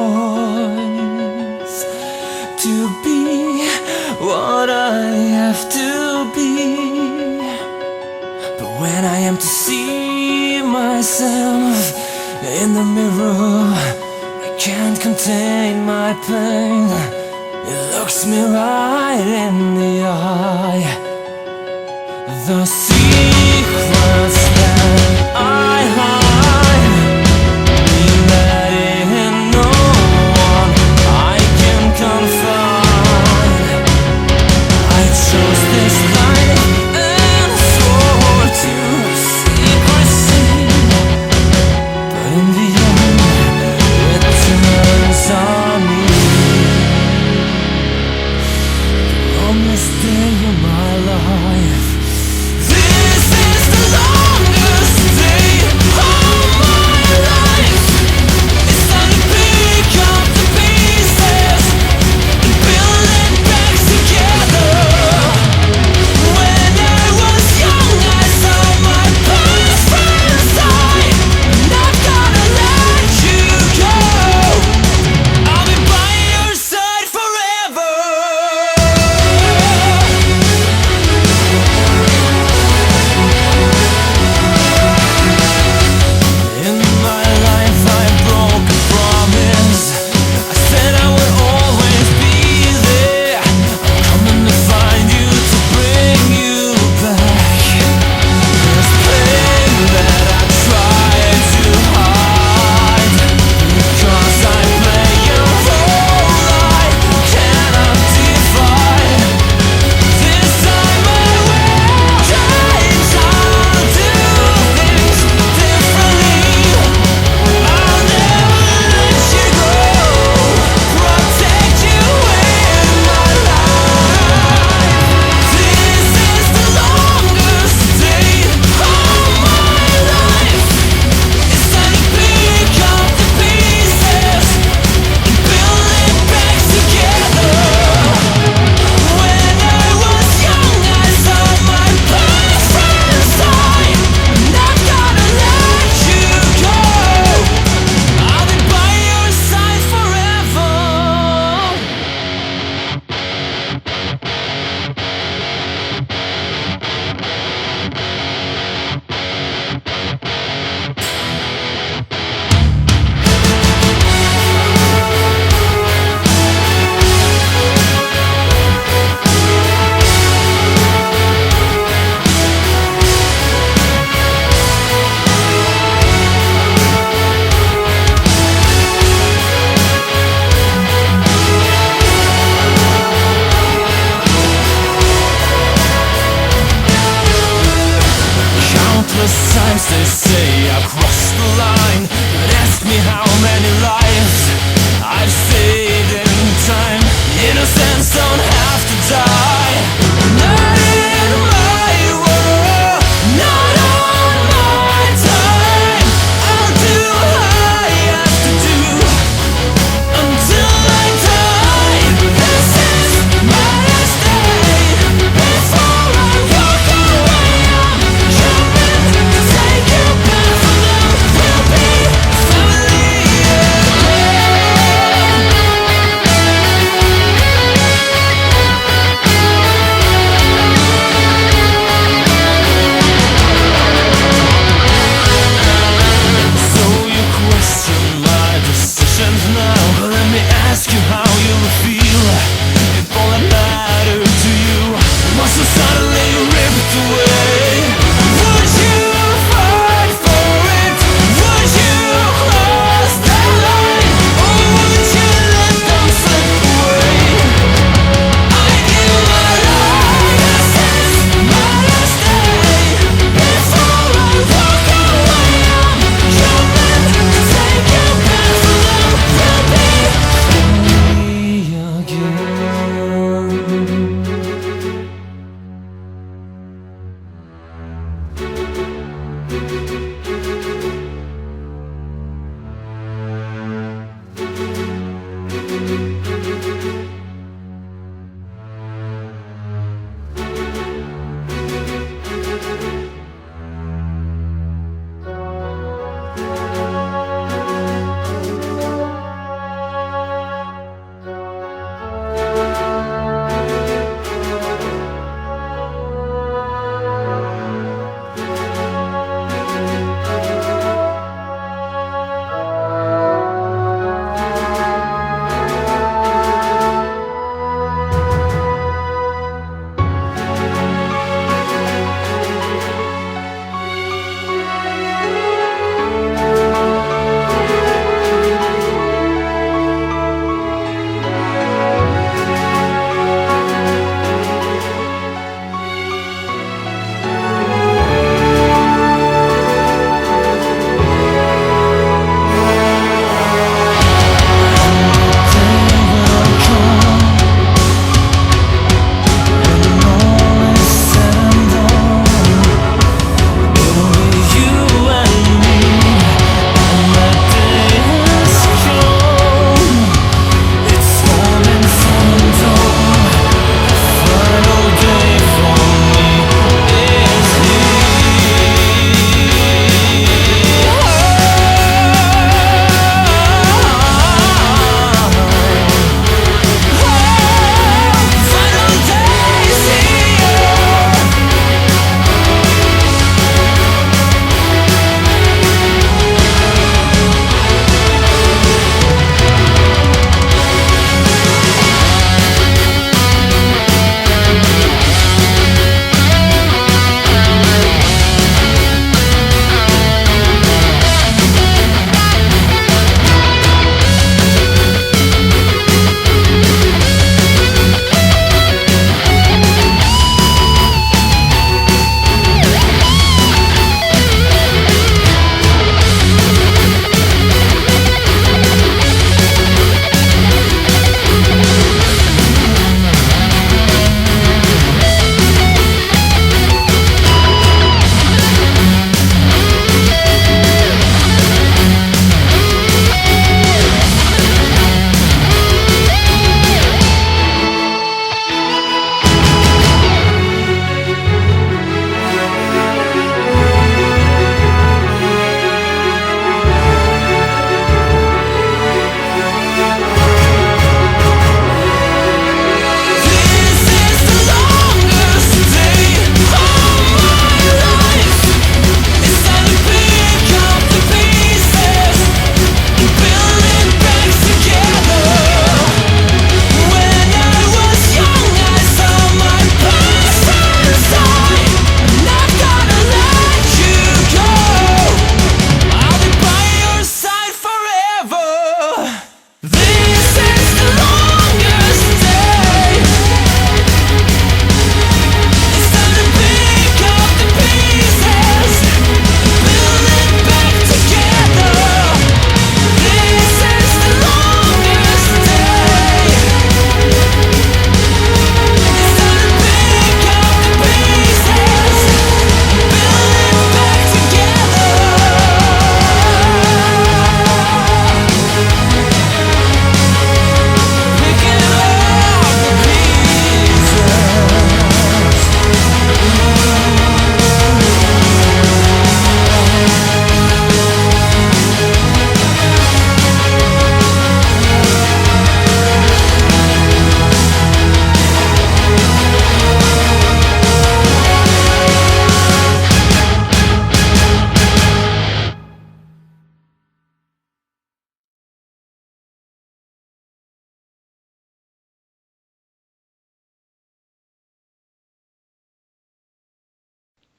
choice to be what I have to be. But when I am to see myself in the mirror, I can't contain my pain. It looks me right in the eye. The secrets that I hide, letting no one I can confide. I chose this life and swore to secrecy, but in the end it turns on me. The longest day of my life. This is the longest day of my life. It's time to pick up the pieces and build it back together. When I was young, I saw my best friends die, and I'm gonna let you go. I'll be by your side forever. In my life I broke a promise. I said I would always be there. I'm coming to find you, to bring you back. There's pain that I tried to hide, because I play a role I cannot define. This time I will change. I'll do things differently. I'll never let you go. Protect you in my life. This is the longest day of my life. It's time to pick up the pieces and build it back together. When I was young, I saw my best friends die, and I'm gonna let you go. I'll be by your side forever. Countless times they say I crossed the line, but ask me how many lives I've saved in time. Innocents don't have to die. Not in my world, not on my time. I'll do what I have to do until I die. This is my last day before I walk away. I'm coming to take you back from them. We'll be family So you question my decisions now. But let me ask you how you feel if all that mattered to you was so suddenly ripped away. Would you fight for it? Would you cross the line? Or would you let them slip away? I give my life. This is my last day before I walk away. I'm coming to take you back from them. We'll be free again.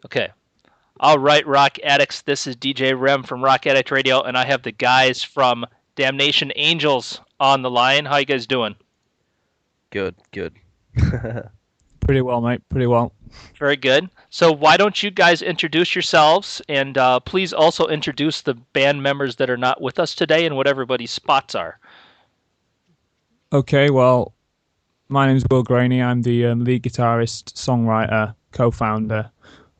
Okay. All right, Rock Addicts. This is DJ Rem from Rock Addict Radio, and I have the guys from Damnation Angels on the line. How you guys doing? Good, good. Pretty well, mate. Pretty well. Very good. So why don't you guys introduce yourselves, and please also introduce the band members that are not with us today and what everybody's spots are. Okay, well, my name's Will Graney. I'm the lead guitarist, songwriter, co-founder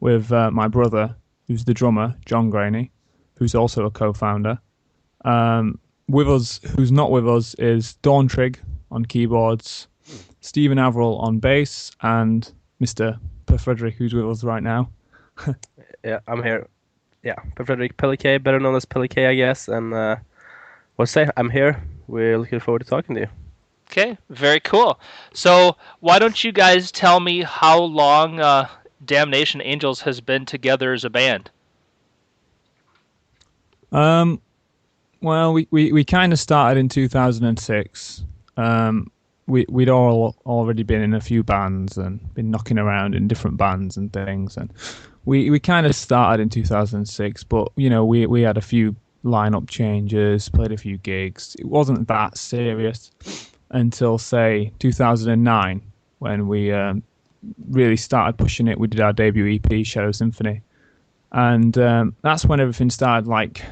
with my brother, who's the drummer, John Graney, who's also a co-founder. With us, who's not with us, is Dawn Trigg on keyboards, Stephen Averill on bass, and Mr. Per Frederick, who's with us right now. Yeah, I'm here. Yeah, Per Frederick Pellicay, better known as Pellicay, I guess. And what's say? I'm here. We're looking forward to talking to you. Okay, very cool. So why don't you guys tell me how long Damnation Angels has been together as a band? Well, we kind of started in 2006. We'd all already been in a few bands and been knocking around in different bands and things, and we kind of started in 2006. But we had a few lineup changes, played a few gigs. It wasn't that serious until say 2009 when we really started pushing it. We did our debut EP, Shadow Symphony, and that's when everything started like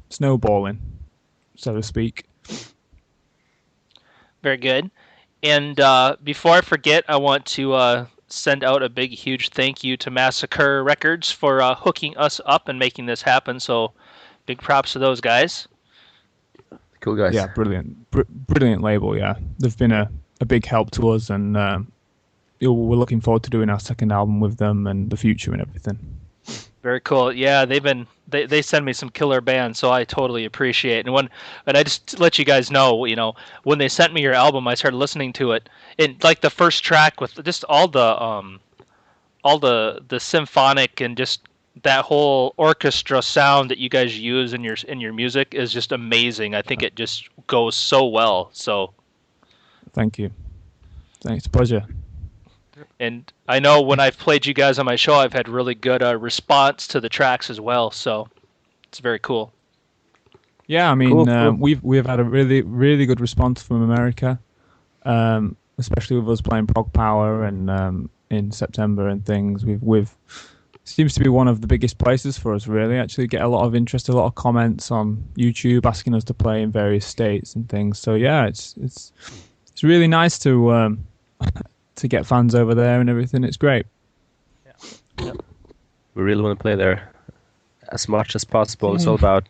snowballing, so to speak. Very good. And before I forget, I want to send out a big, huge thank you to Massacre Records for hooking us up and making this happen. So big props to those guys. Cool guys. Yeah, brilliant, brilliant label. Yeah, they've been a big help to us, and we're looking forward to doing our second album with them and the future and everything. Very cool. Yeah, they send me some killer bands, so I totally appreciate it. And I just let you guys know, when they sent me your album, I started listening to it. And like the first track with just all the symphonic and just that whole orchestra sound that you guys use in your music is just amazing. I think it just goes so well. So Thank you. Thanks, pleasure. and I know when I've played you guys on my show, I've had really good response to the tracks as well. So it's very cool. Yeah, I mean, Cool. we've had a really good response from America, especially with us playing Prog Power and in September and things. We've seems to be one of the biggest places for us. Really, actually, get a lot of interest, a lot of comments on YouTube asking us to play in various states and things. So yeah, it's really nice to to get fans over there and everything. It's great. We really want to play there as much as possible. It's all about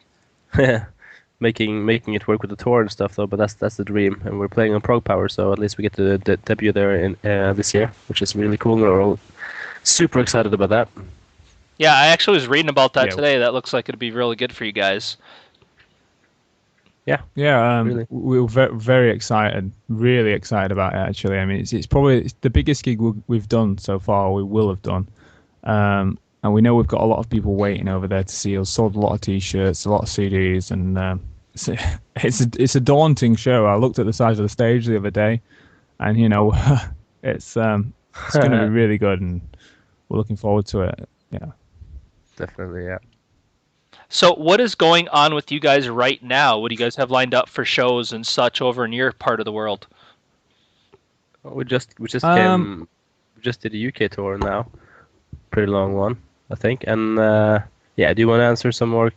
making it work with the tour and stuff, though. But that's the dream, and we're playing on Prog Power, so at least we get to debut there in this year, which is really cool. We're all super excited about that. Yeah, I actually was reading about that Yeah. today. That looks like it'd be really good for you guys. Yeah. Yeah, Really. we were very excited, really excited about it. Actually, I mean, it's probably the biggest gig we've done so far. We will have done, and we know we've got a lot of people waiting over there to see us. Sold a lot of T-shirts, a lot of CDs, and it's a daunting show. I looked at the size of the stage the other day, and it's going to be really good, and we're looking forward to it. Yeah. Definitely, yeah. So, what is going on with you guys right now? What do you guys have lined up for shows and such over in your part of the world? We just Um, we just did a UK tour now, pretty long one, I think. And yeah, do you want to answer some more?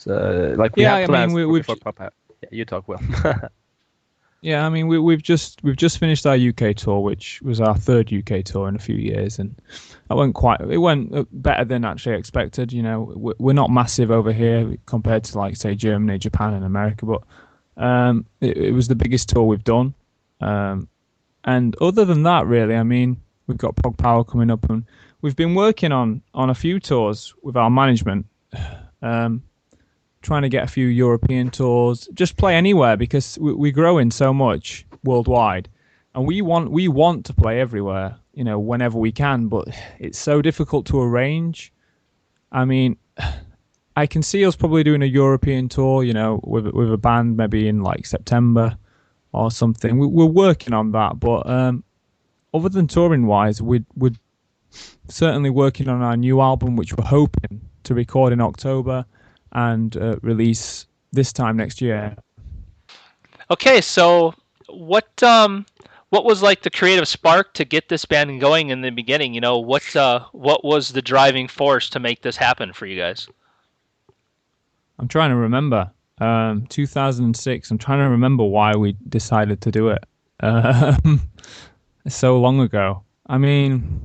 Like we Yeah, have I plans mean, for Pop. Yeah, you talk well. Yeah, I mean, we've just finished our UK tour, which was our third UK tour in a few years, and it went better than actually expected. We're not massive over here compared to like say Germany, Japan, and America, but it was the biggest tour we've done. And other than that, really, I mean, we've got Prog Power coming up, and we've been working on a few tours with our management. Trying to get a few European tours, just play anywhere because we're growing so much worldwide, and we want to play everywhere, whenever we can. But it's so difficult to arrange. I mean, I can see us probably doing a European tour, with a band maybe in like September or something. We're working on that, but other than touring wise, we're certainly working on our new album, which we're hoping to record in October and release this time next year. Okay, so what was like the creative spark to get this band going in the beginning? You know, what was the driving force to make this happen for you guys? I'm trying to remember. 2006. I'm trying to remember why we decided to do it. So long ago. I mean,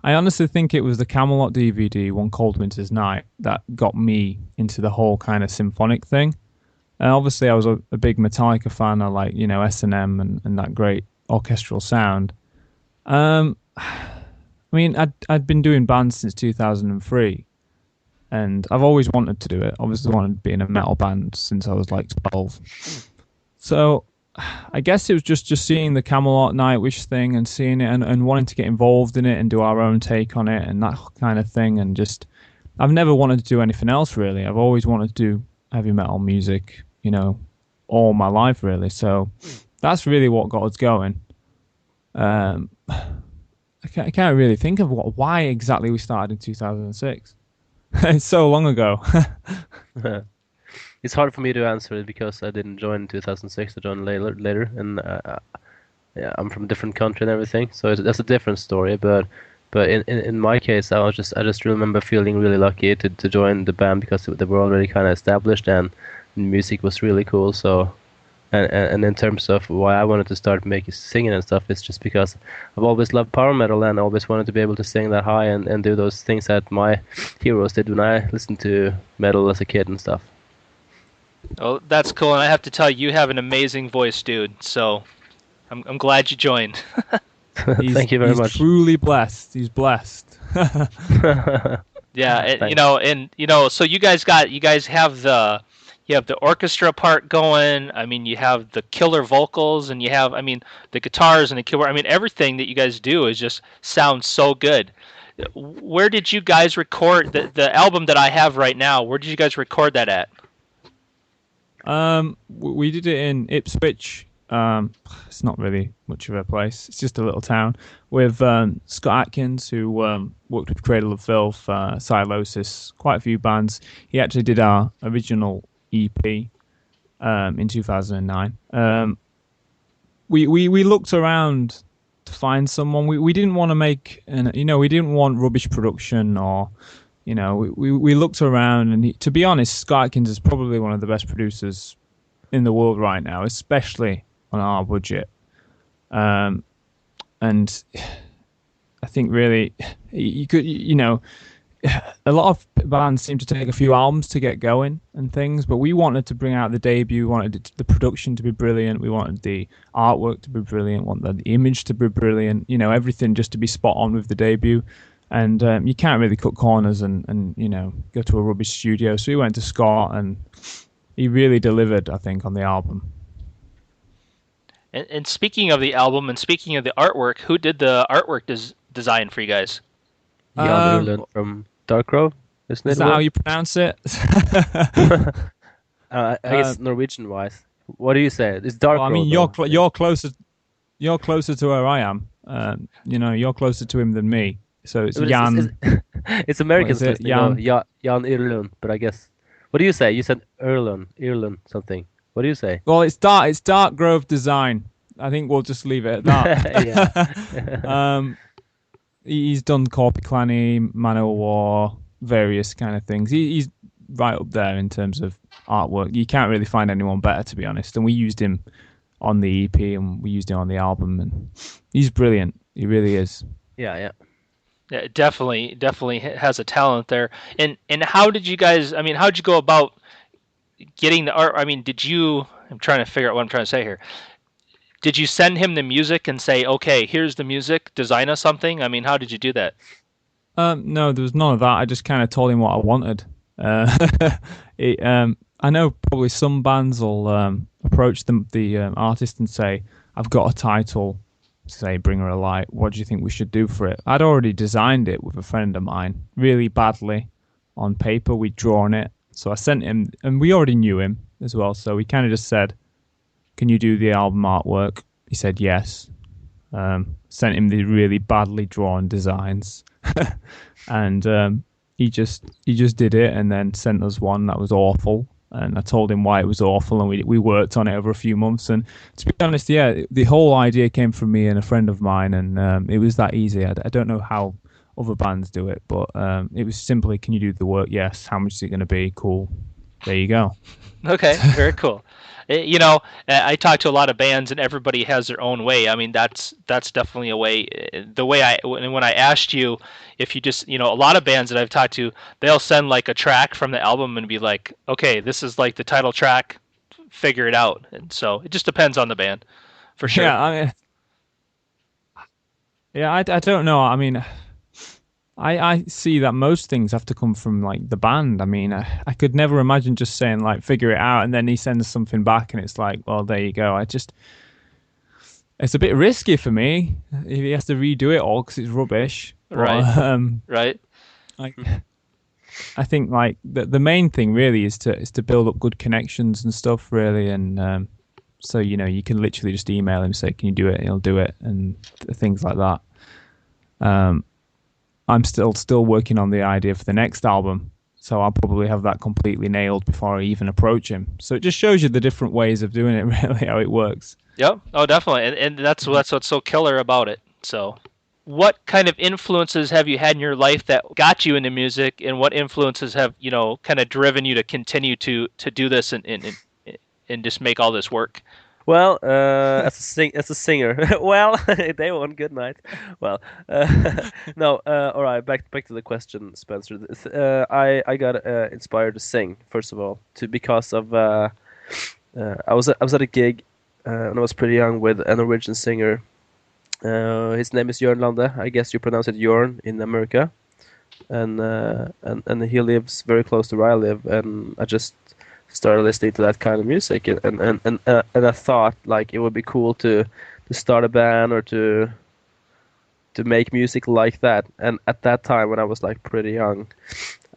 I honestly think it was the Camelot DVD, One Cold Winter's Night, that got me into the whole kind of symphonic thing. And obviously, I was a big Metallica fan. I like, S&M and that great orchestral sound. I mean, I'd been doing bands since 2003, and I've always wanted to do it. Obviously, wanted to be in a metal band since I was like 12. So I guess it was just seeing the Camelot Nightwish thing and seeing it and wanting to get involved in it and do our own take on it and that kind of thing. And just, I've never wanted to do anything else really. I've always wanted to do heavy metal music, all my life really. So that's really what got us going. I can't really think of why exactly we started in 2006. It's so long ago. It's hard for me to answer it because I didn't join in 2006. I joined later, and yeah, I'm from a different country and everything, so that's a different story. But in my case, I just remember feeling really lucky to join the band because they were already kind of established and music was really cool. So and in terms of why I wanted to start making singing and stuff, it's just because I've always loved power metal and always wanted to be able to sing that high and do those things that my heroes did when I listened to metal as a kid and stuff. Oh, that's cool, and I have to tell you, you have an amazing voice, dude. So I'm glad you joined. Thank you very much. He's truly blessed. He's blessed. Yeah, and so you guys have the orchestra part going. I mean, you have the killer vocals, and you have, I mean, the guitars and the keyboard. I mean, everything that you guys do is just sounds so good. Where did you guys record the album that I have right now? Where did you guys record that at? We did it in Ipswich. It's not really much of a place. It's just a little town with Scott Atkins, who worked with Cradle of Filth, Silosis, quite a few bands. He actually did our original EP in 2009. We looked around to find someone. We didn't want to make, we didn't want rubbish production or. We looked around, and to be honest, Scott Atkins is probably one of the best producers in the world right now, especially on our budget. And I think really, you could, a lot of bands seem to take a few albums to get going and things, but we wanted to bring out the debut. We wanted the production to be brilliant. We wanted the artwork to be brilliant. Wanted the image to be brilliant. Everything just to be spot on with the debut. And you can't really cut corners and go to a rubbish studio. So we went to Scott, and he really delivered, I think, on the album. And speaking of the album and speaking of the artwork, who did the artwork design for you guys? Jan Urland from Darkrow, isn't it? Is that how you pronounce it? I guess Norwegian-wise. What do you say? It's Darkrow. Well, I mean, you're closer to where I am. You're closer to him than me. So it's Jan. It's American stuff, Jan Jan Irlund, but I guess. What do you say? You said Irlund something. What do you say? Well, it's Dark Grove Design. I think we'll just leave it at that. He's done Corpiclani, Man o' War, various kind of things. He's right up there in terms of artwork. You can't really find anyone better, to be honest. And we used him on the EP, and we used him on the album, and he's brilliant. He really is. Yeah. Yeah, definitely has a talent there. And how did you guys? I mean, how did you go about getting the art? I mean, I'm trying to figure out what I'm trying to say here. Did you send him the music and say, "Okay, here's the music. Design us something"? I mean, how did you do that? No, there was none of that. I just kind of told him what I wanted. I know probably some bands will approach the artist and say, "I've got a title." Say, Bring Her a Light, what do you think we should do for it? I'd already designed it with a friend of mine, really badly on paper. We'd drawn it. So I sent him, and we already knew him as well. So we kind of just said, can you do the album artwork? He said yes. Sent him the really badly drawn designs, and he just did it, and then sent us one that was awful. And I told him why it was awful, and we worked on it over a few months. And to be honest, yeah, the whole idea came from me and a friend of mine, and it was that easy. I don't know how other bands do it, but it was simply, can you do the work? Yes. How much is it going to be? Cool. There you go. Okay, very cool. I talk to a lot of bands, and everybody has their own way. I mean, that's definitely a way. The way when I asked you if you just, a lot of bands that I've talked to, they'll send like a track from the album and be like, okay, this is like the title track, figure it out. And so it just depends on the band, for sure. I don't know. I mean, I see that most things have to come from like the band. I mean, I could never imagine just saying like figure it out, and then he sends something back and it's like, well, there you go. It's a bit risky for me if he has to redo it all because it's rubbish. Right. Right. I think like the main thing really is to build up good connections and stuff really, and so you can literally just email him and say, can you do it? He'll do it, and things like that. I'm still working on the idea for the next album, so I'll probably have that completely nailed before I even approach him. So it just shows you the different ways of doing it, really, how it works. Yep. Oh, definitely. And that's what's so killer about it. So, what kind of influences have you had in your life that got you into music, and what influences have kind of driven you to continue to do this and just make all this work? Well, as a singer, well, they won. Good night. Well, no. All right. Back to the question, Spencer. I got inspired to sing first of all, because of I was at a gig when I was pretty young with a Norwegian singer. His name is Jørn Lande. I guess you pronounce it Jørn in America, and he lives very close to where I live, and I just started listening to that kind of music, and I thought like it would be cool to start a band or to make music like that. And at that time, when I was like pretty young,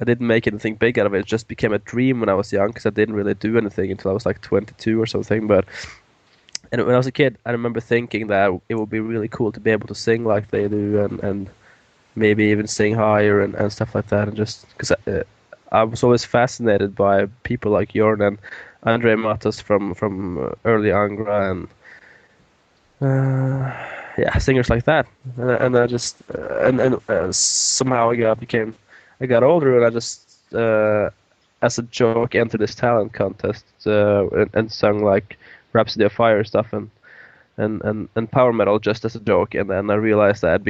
I didn't make anything big out of it. It just became a dream when I was young, because I didn't really do anything until I was like 22 or something. And when I was a kid, I remember thinking that it would be really cool to be able to sing like they do, and maybe even sing higher and stuff like that. And just because I was always fascinated by people like Jørn and Andre Matos from early Angra, and singers like that. And I just somehow I got older, and I just as a joke entered this talent contest and sung like Rhapsody of Fire stuff and power metal just as a joke. And then I realized that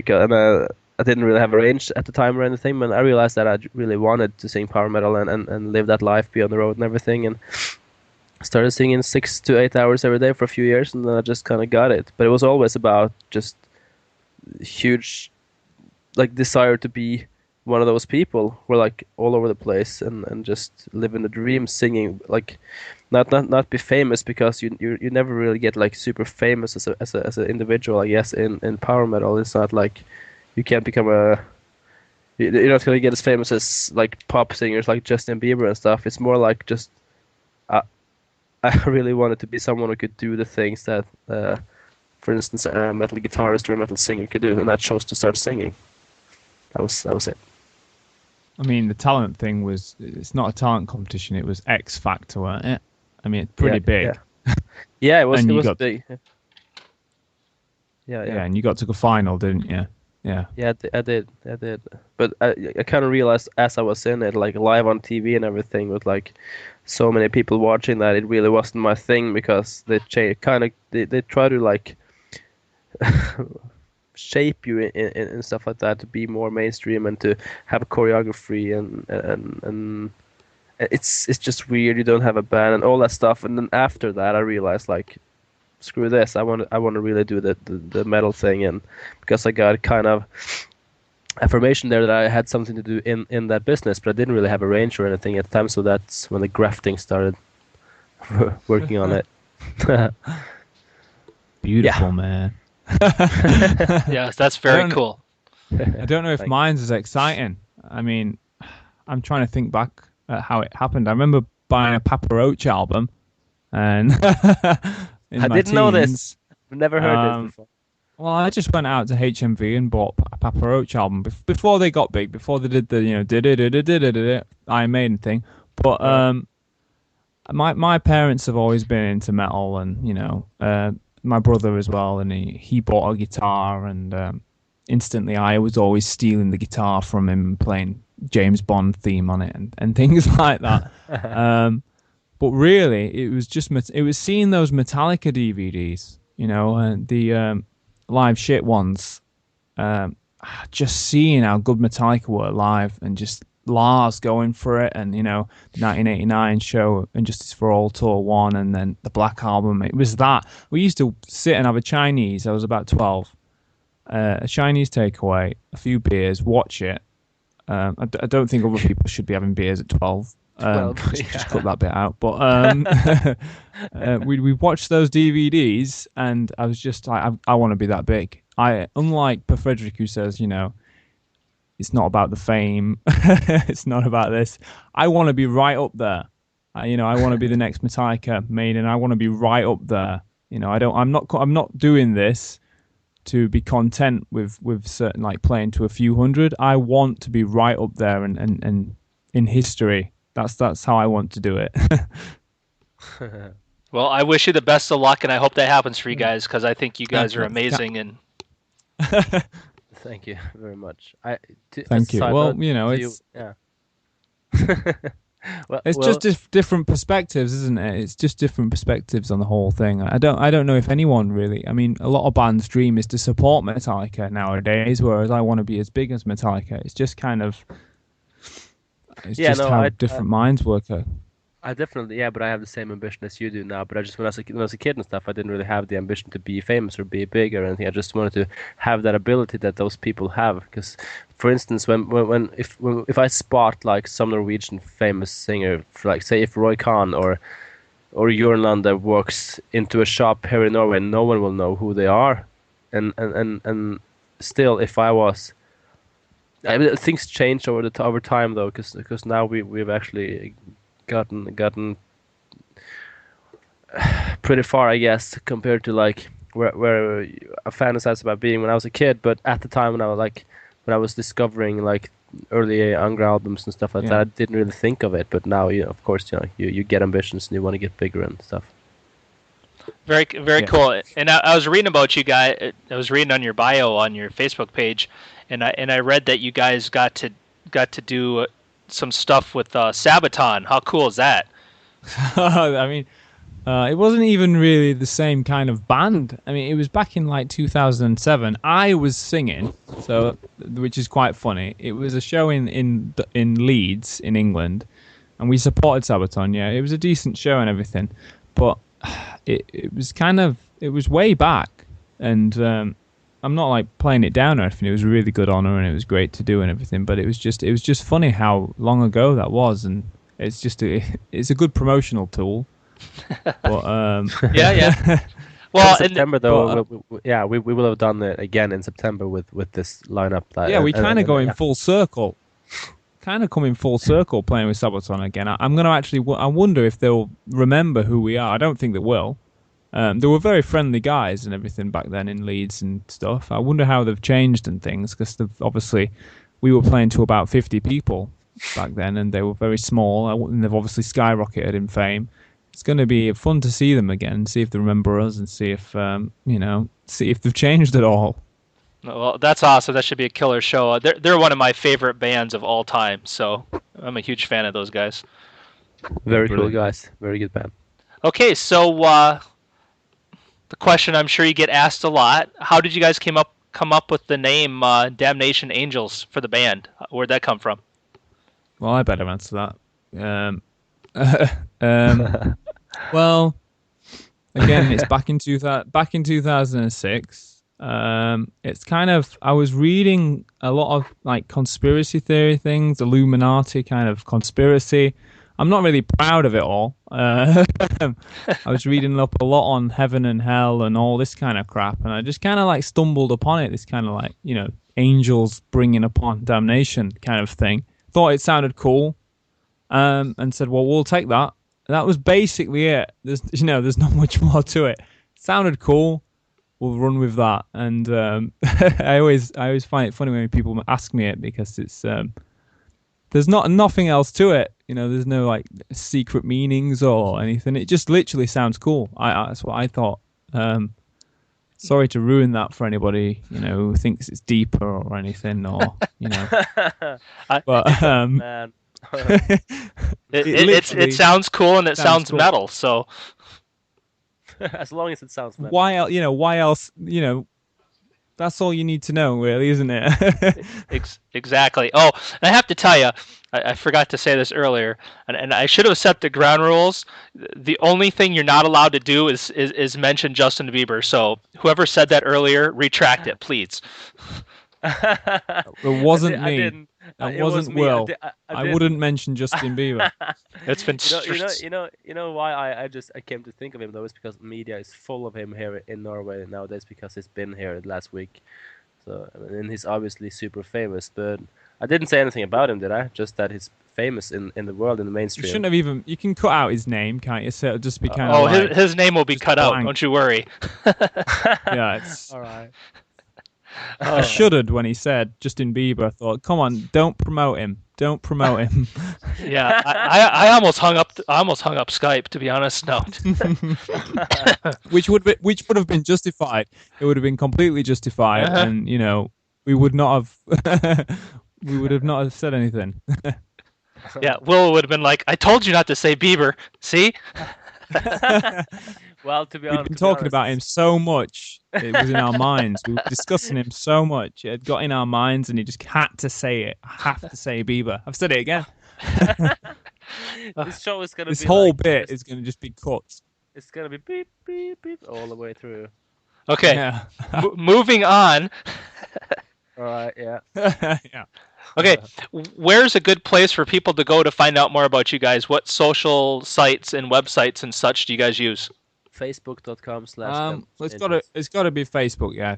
I didn't really have a range at the time or anything, but I realized that I really wanted to sing power metal and live that life, be on the road and everything, and started singing 6 to 8 hours every day for a few years, and then I just kind of got it. But it was always about just huge like desire to be one of those people who are like all over the place and just living the dream, singing, like not be famous, because you never really get like super famous as an individual, I guess. In power metal, it's not like you can't become you're not gonna get as famous as like pop singers like Justin Bieber and stuff. It's more like just I really wanted to be someone who could do the things that for instance a metal guitarist or a metal singer could do, and I chose to start singing. That was it. I mean, the talent thing it's not a talent competition, it was X Factor, wasn't it? I mean, it's pretty big. Yeah, it was big. Yeah, and you got to the final, didn't you? Yeah, I did. But I kind of realized as I was in it, like live on TV and everything, with like so many people watching, that it really wasn't my thing, because they try to like shape you in stuff like that to be more mainstream and to have a choreography and it's just weird. You don't have a band and all that stuff. And then after that, I realized like, screw this. I want to really do the metal thing, and because I got kind of affirmation there that I had something to do in that business, but I didn't really have a range or anything at the time. So that's when the grafting started working on it. Beautiful, man. Yes, that's very cool. I don't know if mine's as exciting. I mean, I'm trying to think back at how it happened. I remember buying a Papa Roach album, and I didn't know this. I've never heard this before. Well, I just went out to HMV and bought a Papa Roach album before they got big, before they did the Iron Maiden thing. But my parents have always been into metal, and my brother as well, and he bought a guitar, and instantly I was always stealing the guitar from him and playing James Bond theme on it and things like that. But really, it was seeing those Metallica DVDs, and the live shit ones, just seeing how good Metallica were live, and just Lars going for it, and the 1989 show and Justice for All Tour 1, and then the Black Album. It was that we used to sit and have a Chinese. I was about 12, a Chinese takeaway, a few beers, watch it. I don't think other people should be having beers at 12. Just cut that bit out. But we watched those DVDs, and I was just like, I want to be that big. Unlike Per Frederick, who says, it's not about the fame, it's not about this. I want to be right up there. I want to be the next Metallica Maiden. I want to be right up there. I'm not doing this to be content with certain, like, playing to a few hundred. I want to be right up there and in history. That's how I want to do it. Well, I wish you the best of luck, and I hope that happens for you guys, because I think you guys are amazing. And Thank you very much. Thank you. Well, it's just different perspectives, isn't it? It's just different perspectives on the whole thing. I don't know if anyone really. I mean, a lot of bands' dream is to support Metallica nowadays, whereas I want to be as big as Metallica. It's just kind of. It's how different minds work. I definitely, but I have the same ambition as you do now. But I just, when I was a kid and stuff, I didn't really have the ambition to be famous or be big or anything. I just wanted to have that ability that those people have. Because, for instance, if I spot like some Norwegian famous singer, like say if Roy Khan or Jørn Lande walks into a shop here in Norway, no one will know who they are. And still, if I was. Things change over time though, because now we've actually gotten pretty far, I guess, compared to like where I fantasized about being when I was a kid. But at the time when I was discovering like early Angra albums and stuff like that, I didn't really think of it. But now, of course, you get ambitions and you want to get bigger and stuff. Very, very cool. And I was reading about you guys. I was reading on your bio on your Facebook page, and I read that you guys got to do some stuff with Sabaton. How cool is that? I mean, it wasn't even really the same kind of band. I mean, it was back in like 2007. I was singing, which is quite funny. It was a show in Leeds in England, and we supported Sabaton. Yeah, it was a decent show and everything, but it was way back, and I'm not like playing it down or anything. It was a really good honor, and it was great to do and everything. But it was just funny how long ago that was, and it's a good promotional tool. But yeah. Well, in September though, we will have done it again in September with this lineup. We kind of go in full circle. Kind of coming full circle playing with Sabaton again. I'm going to actually. I wonder if they'll remember who we are. I don't think they will. They were very friendly guys and everything back then in Leeds and stuff. I wonder how they've changed and things, because obviously we were playing to about 50 people back then, and they were very small. And they've obviously skyrocketed in fame. It's going to be fun to see them again, see if they remember us, and see if see if they've changed at all. Well, that's awesome. That should be a killer show. They're one of my favorite bands of all time, so I'm a huge fan of those guys. Very cool guys. Very good band. Okay, so the question I'm sure you get asked a lot: how did you guys come up with the name Damnation Angels for the band? Where'd that come from? Well, I better answer that. Well, again, it's back in 2006. It's kind of, I was reading a lot of like conspiracy theory things, Illuminati kind of conspiracy. I'm not really proud of it all. I was reading up a lot on heaven and hell and all this kind of crap, and I just kind of like stumbled upon it. This kind of like, angels bringing upon damnation kind of thing. Thought it sounded cool, and said, well, we'll take that. And that was basically it. There's not much more to it. Sounded cool. we'll run with that. And I always find it funny when people ask me it because it's there's nothing else to it. There's no like secret meanings or anything. It just literally sounds cool. That's what I thought. Sorry to ruin that for anybody, who thinks it's deeper or anything, or but Man. it sounds cool and it sounds cool. metal. So As long as it sounds metal. why else? That's all you need to know, really, isn't it? exactly. Oh, and I have to tell you, I forgot to say this earlier, and I should have set the ground rules. The only thing you're not allowed to do is mention Justin Bieber. So whoever said that earlier, retract it, please. It wasn't me. I didn't. That It was wasn't me. Will. I I didn't. wouldn't mention Justin Bieber. It's been You know why I came to think of him though is because media is full of him here in Norway nowadays because he's been here last week. So and he's obviously super famous, but I didn't say anything about him, did I? Just that he's famous in the world in the You mainstream. shouldn't have even. You can cut out his name, can't you? So it'll just be kind of. Oh, like, his name will be just cut out. blank. Don't you worry. Yeah, it's. All right. I shuddered when he said Justin Bieber. I thought, come on, don't promote him. Don't promote him. Yeah, I almost hung up. I almost hung up Skype, to be honest. No. which would have been justified. It would have been completely justified, and we would not have. We would have not have said anything. Yeah, Will would have been like, "I told you not to say Bieber." See? Well, to be honest, We'd been talking about him so much. It was in our minds. We were discussing him so much. It had got in our minds, and he just had to say it. I have to say Bieber. I've said it again. This show is gonna This be whole like bit this. is going to just be cut. It's gonna be beep beep beep all the way through. Okay. Yeah. Moving on. All right. Yeah. Yeah. Okay, where's a good place for people to go to find out more about you guys? What social sites and websites and such do you guys use? Facebook.com/. It's got to be Facebook, yeah.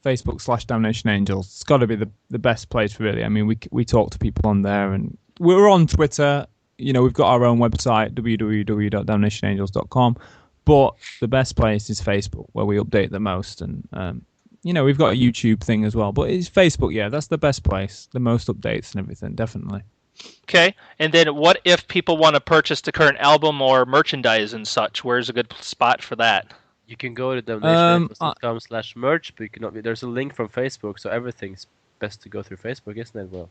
Facebook/Damnation Angels. It's got to be the best place, really. I mean, we talk to people on there, and we're on Twitter. We've got our own website, www.damnationangels.com. But the best place is Facebook, where we update the most, and we've got a YouTube thing as well. But it's Facebook, yeah. That's the best place, the most updates and everything, definitely. Okay, and then what if people want to purchase the current album or merchandise and such? Where's a good spot for that? You can go to damnationangels.com/merch, but you cannot. There's a link from Facebook, so everything's best to go through Facebook, isn't it? Well,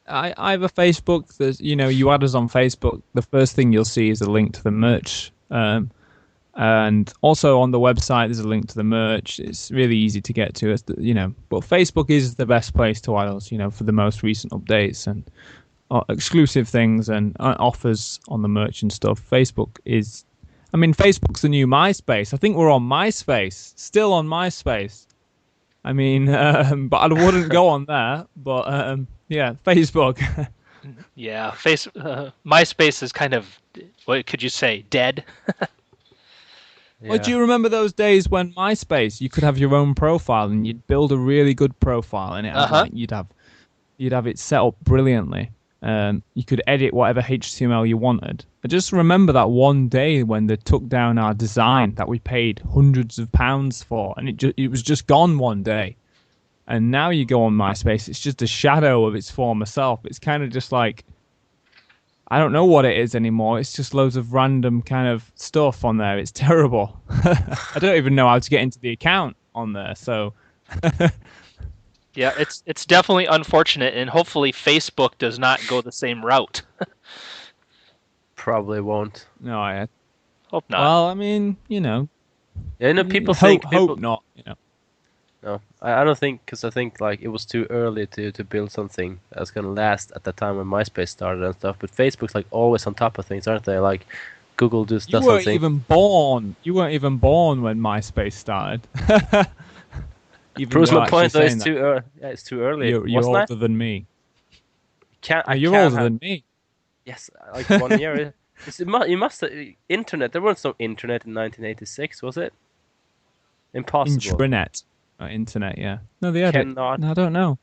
I have a Facebook. There's you add us on Facebook. The first thing you'll see is a link to the merch. And also on the website, there's a link to the merch. It's really easy to get to. But Facebook is the best place to add us, for the most recent updates and exclusive things and offers on the merch and stuff. Facebook's the new MySpace. I think we're on MySpace, still on MySpace. I mean, but I wouldn't go on there. But yeah, Facebook. Yeah, MySpace is kind of, what could you say, dead? yeah. Well, do you remember those days when MySpace, you could have your own profile and you'd build a really good profile and you'd have it set up brilliantly. You could edit whatever HTML you wanted. I just remember that one day when they took down our design that we paid hundreds of pounds for, and it was just gone one day. And now you go on MySpace, it's just a shadow of its former self. It's kind of just like, I don't know what it is anymore. It's just loads of random kind of stuff on there. It's terrible. I don't even know how to get into the account on there. So, yeah, it's definitely unfortunate, and hopefully Facebook does not go the same route. Probably won't. no, I Hope not. well, I mean, Yeah, people hope think people. not. No, I don't think, because I think like it was too early to build something that's gonna last at the time when MySpace started and stuff. But Facebook's like always on top of things, aren't they? Like Google just You does weren't something. even born. You weren't even born when MySpace started. Even Proves though my point though. actually It's saying too early. Yeah, it's too early. You're Wasn't older than me. You're can't older have- than me. Yes, like 1 year. You must internet. There was no internet in 1986, was it? Impossible. Intranet. Internet, yeah. No, they had Cannot. it. No, I don't know.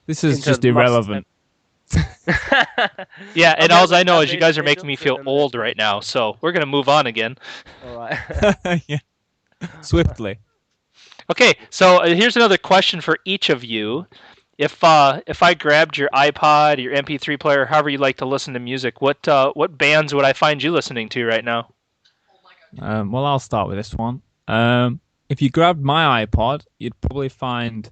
This is just Internet must irrelevant. Yeah, and Okay, all I know but is you guys are they making me don't feel do old right now, so we're gonna move on again. All right. Yeah. Swiftly. Okay, so here's another question for each of you. If I grabbed your iPod, your MP3 player, however you like to listen to music, what bands would I find you listening to right now? Well, I'll start with this one. If you grabbed my iPod, you'd probably find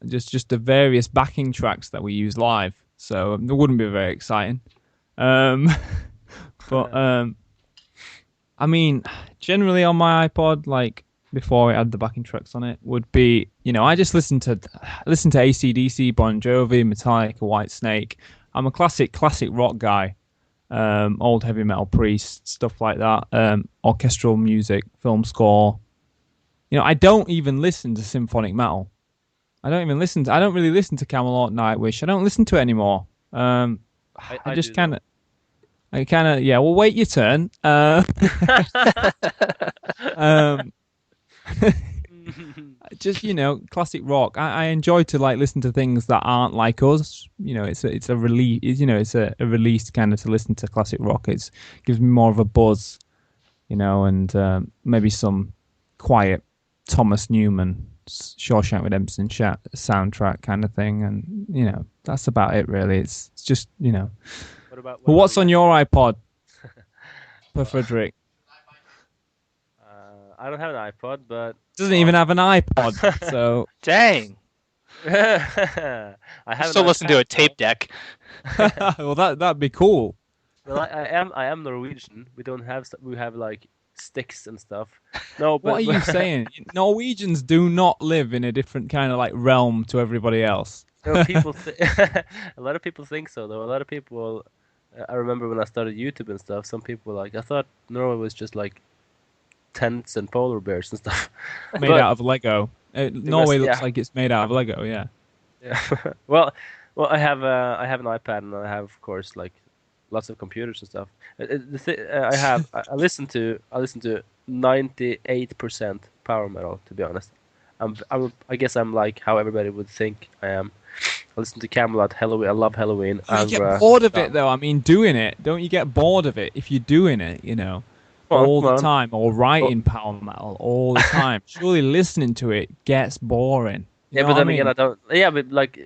just the various backing tracks that we use live. So it wouldn't be very exciting. Um, but I mean, generally on my iPod, like before it had the backing tracks on it, would be I just listen to AC/DC, Bon Jovi, Metallica, White Snake. I'm a classic rock guy. Old heavy metal Priest, stuff like that. Orchestral music, film score. I don't even listen to symphonic metal. I don't really listen to Camelot, Nightwish. I don't listen to it anymore. I just do, kind of. I kind of, yeah. Well, wait your turn. Um, just classic rock. I enjoy to like listen to things that aren't like us. It's a release. It's a release kind of to listen to classic rock. It gives me more of a buzz, and maybe some quiet Thomas Newman, Shawshank Redemption soundtrack kind of thing, and that's about it really. It's just. Well, what's on your iPod, for Frederick? I don't have an iPod, but Doesn't even have an iPod, so Dang, I I have still an listen to a iPad, tape deck. well that'd be cool. Well, I am Norwegian. We have like sticks and stuff. No, What are you saying? Norwegians do not live in a different kind of like realm to everybody else. no, people a lot of people think so though. A lot of people. I remember when I started YouTube and stuff. Some people were like I thought Norway was just like tents and polar bears and stuff. Made But out of Lego. Norway looks yeah, like it's made out of Lego. Yeah. yeah. well, I have an iPad and I have of course like lots of computers and stuff. I listen to 98% power metal to be honest. I guess I'm like how everybody would think I am. I listen to Camelot, Halloween. I love Halloween. You get Angra. bored of it though. I mean, doing it. Don't you get bored of it if you're doing it? Come on, All come the on. time, or writing power metal all the time. Surely listening to it gets boring. You Yeah, know but what I then again, mean? I don't. Yeah, but like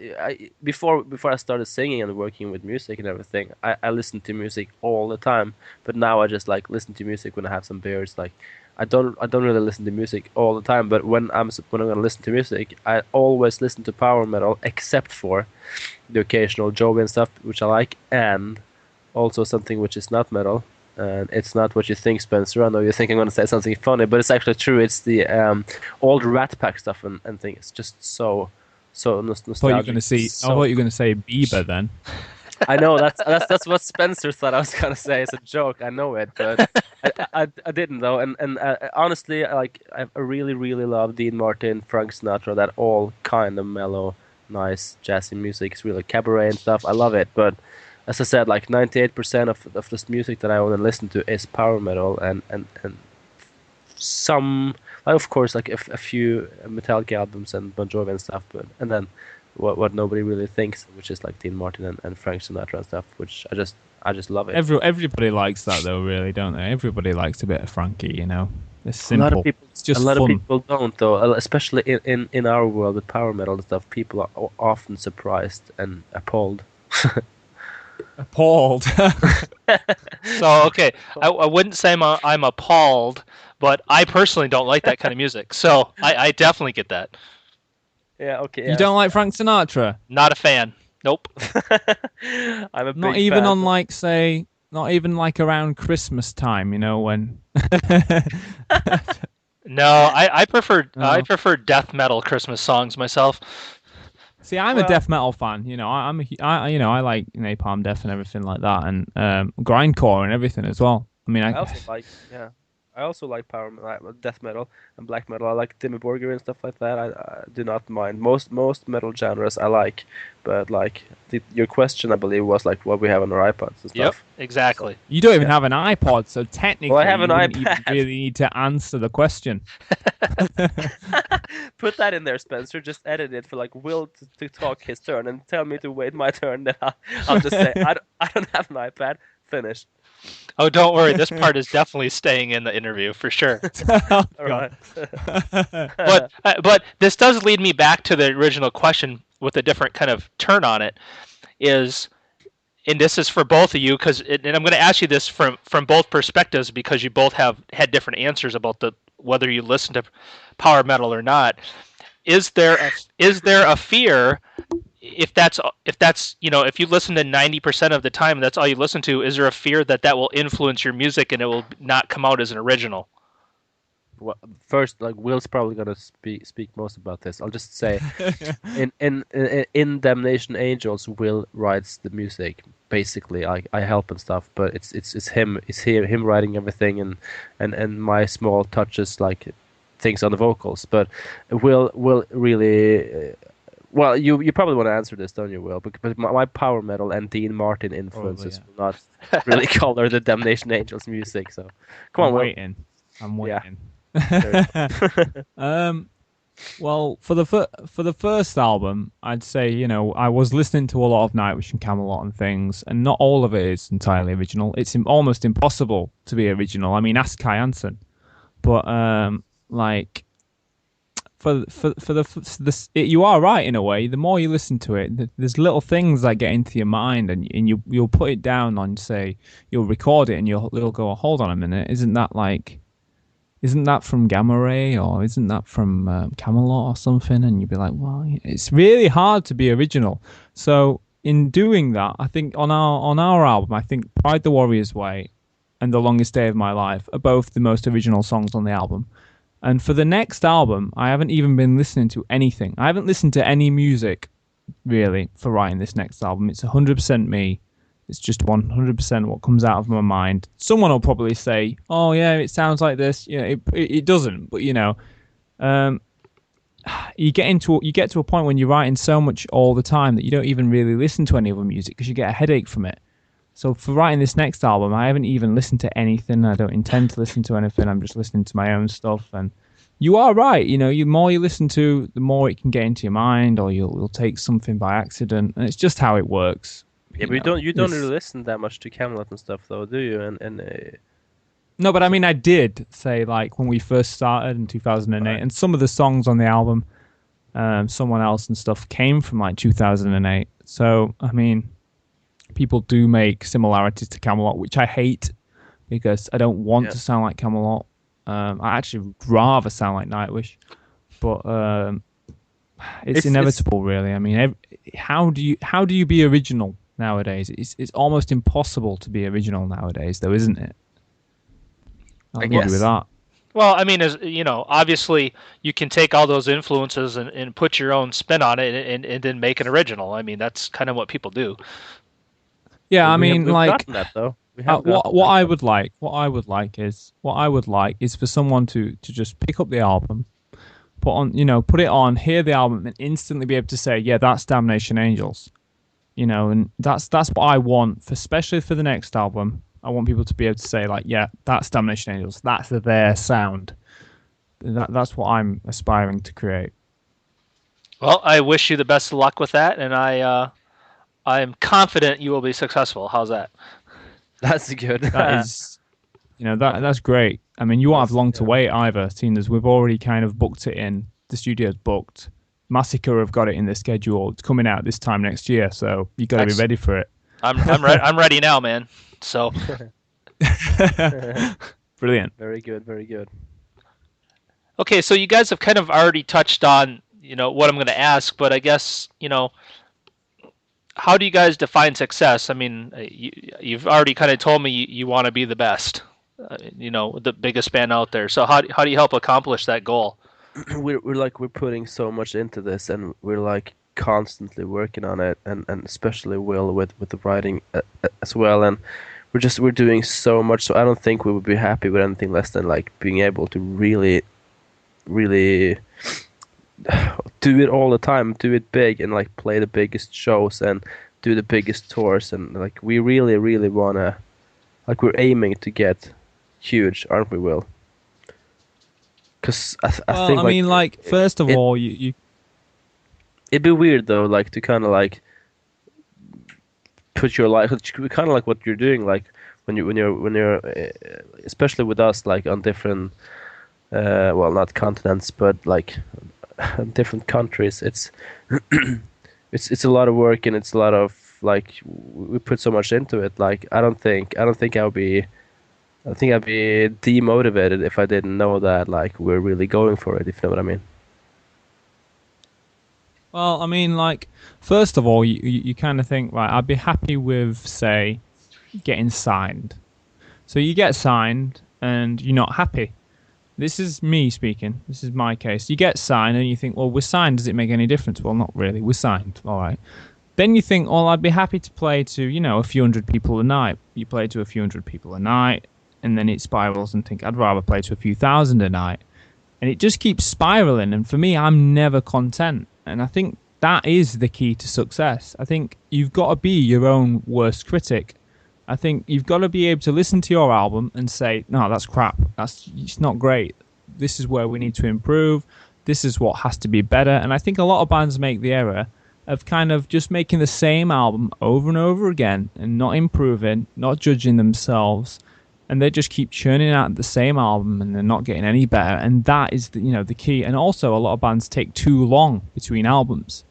before I started singing and working with music and everything, I listened to music all the time. But now I just like listen to music when I have some beers. Like I don't really listen to music all the time. But when I'm gonna listen to music, I always listen to power metal, except for the occasional Jovi and stuff, which I like, and also something which is not metal. And it's not what you think, Spencer. I know you think I'm going to say something funny, but it's actually true. It's the old Rat Pack stuff and things. It's just so I thought you were nostalgic. going to say. I So thought you were going to say Bieber then. I know that's what Spencer thought I was going to say. It's a joke. I know it, but I didn't though. And honestly, I really really love Dean Martin, Frank Sinatra. That all kind of mellow, nice jazzy music. It's really cabaret and stuff. I love it, but as I said, like 98% of this music that I want to listen to is power metal and some, like, of course, like a few Metallica albums and Bon Jovi and stuff, but and then what nobody really thinks, which is like Dean Martin and Frank Sinatra and stuff, which I just love it. Everybody likes that though, really, don't they? Everybody likes a bit of Frankie. It's A lot simple. of people, It's just a lot fun. of people don't though, especially in our world with power metal and stuff. People are often surprised and appalled. Appalled. So okay, I wouldn't say I'm appalled, but I personally don't like that kind of music. So I definitely get that. Yeah, okay, You yeah. don't like Frank Sinatra? Not a fan. Nope. I'm a Not big even fan. on like say, not even like around Christmas time, when. No, I prefer I No. prefer death metal Christmas songs myself. See, I'm a Well, death metal fan. I like Napalm Death and everything like that, and grindcore and everything as well. I mean, I also like, yeah, I also like death metal and black metal. I like Dimmu Borgir and stuff like that. I do not mind most metal genres I like, but like your question, I believe, was like what we have on our iPods and Yep, stuff. exactly. you don't even Yeah. have an iPod, so technically, Well, I have an you wouldn't even iPad. really need to answer the question. Put that in there, Spencer. Just edit it for like Will to talk his turn and tell me to wait my turn. Then I'll just say I don't have an iPad. Finished. Oh, don't worry. This part is definitely staying in the interview for sure. Oh, All God. right. But this does lead me back to the original question with a different kind of turn on it. Is and this is for both of you and I'm going to ask you this from both perspectives because you both have had different answers about the whether you listen to power metal or not. Is there a fear if that's if you listen to 90% of the time that's all you listen to, is there a fear that that will influence your music and it will not come out as an original? Well, first, like Will's probably gonna speak most about this. I'll just say, in Damnation Angels, Will writes the music. Basically, I help and stuff, but it's him writing everything, and my small touches like things on the vocals. But Will really. Well, you probably want to answer this, don't you, Will? But my power metal and Dean Martin influences will not really color the Damnation Angels music. So, come on, I'm Will. waiting. I'm waiting. Well, for the first album, I'd say I was listening to a lot of Nightwish and Camelot and things, and not all of it is entirely original. It's almost impossible to be original. I mean, ask Kai Hansen. But like you are right in a way. The more you listen to it, there's little things that get into your mind, and you'll put it down on, say, you'll record it, and you'll go, hold on a minute, isn't that from Gamma Ray, or isn't that from Camelot or something? And you'd be like, well, it's really hard to be original. So in doing that, I think on our album, I think Pride the Warrior's Way and The Longest Day of My Life are both the most original songs on the album. And for the next album, I haven't even been listening to anything. I haven't listened to any music, really, for writing this next album. It's 100% me. It's just 100% what comes out of my mind. Someone will probably say, "Oh yeah, it sounds like this." It doesn't. But you get to a point when you're writing so much all the time that you don't even really listen to any other music because you get a headache from it. So for writing this next album, I haven't even listened to anything. I don't intend to listen to anything. I'm just listening to my own stuff. And you are right. The more you listen to, the more it can get into your mind, or you'll take something by accident, and it's just how it works. Yeah, but you don't really listen that much to Camelot and stuff, though, do you? No, but I mean, I did say, like, when we first started in 2008, Right. and some of the songs on the album, Someone Else and stuff, came from like 2008. So I mean, people do make similarities to Camelot, which I hate because I don't want to sound like Camelot. I actually would rather sound like Nightwish, but it's inevitable, really. I mean, how do you be original nowadays? It's almost impossible to be original nowadays, though, isn't it? I agree with that. Well, I mean, obviously you can take all those influences and put your own spin on it and then make an original. I mean, that's kind of what people do. Yeah, I mean, we've like, gotten that, though. what I would like is for someone to just pick up the album, put it on, hear the album, and instantly be able to say, yeah, that's Damnation Angels. And that's what I want, especially for the next album. I want people to be able to say, like, yeah, that's Damnation Angels. That's their sound. That's what I'm aspiring to create. Well, I wish you the best of luck with that, and I'm confident you will be successful. How's that? That's good. That is, that's great. I mean, you won't have long to wait either, seeing as we've already kind of booked it in. The studio's booked. Massacre have got it in their schedule. It's coming out this time next year, so you got to be ready for it. I'm ready now, man. So brilliant. Very good, very good. Okay, so you guys have kind of already touched on what I'm going to ask, but I guess how do you guys define success? I mean, you've already kind of told me you want to be the best, the biggest band out there. So how do you help accomplish that goal? We're putting so much into this, and we're like constantly working on it, and especially Will with the writing as well, and we're doing so much. So I don't think we would be happy with anything less than like being able to really do it all the time, do it big, and like play the biggest shows and do the biggest tours, and like we really wanna, like, we're aiming to get huge, aren't we, Will? Because I think, I mean, like, first of all, you it'd be weird though, like, to kind of like put your life, kind of like what you're doing, like when you're especially with us, like on different well, not continents, but like different countries, it's a lot of work, and it's a lot of like we put so much into it. Like I don't think I'd be demotivated if I didn't know that like we're really going for it, if you know what I mean. Well, I mean, like, first of all, you kind of think, right, I'd be happy with, say, getting signed. So you get signed and you're not happy. This is me speaking. This is my case. You get signed and you think, well, we're signed. Does it make any difference? Well, not really. We're signed. All right. Then you think, well, I'd be happy to play to, a few hundred people a night. You play to a few hundred people a night, and then it spirals and think, I'd rather play to a few thousand a night. And it just keeps spiraling. And for me, I'm never content. And I think that is the key to success. I think you've got to be your own worst critic. I think you've got to be able to listen to your album and say, no, that's crap. It's not great. This is where we need to improve. This is what has to be better. And I think a lot of bands make the error of kind of just making the same album over and over again and not improving, not judging themselves. And they just keep churning out the same album and they're not getting any better. And that is the key. And also a lot of bands take too long between albums.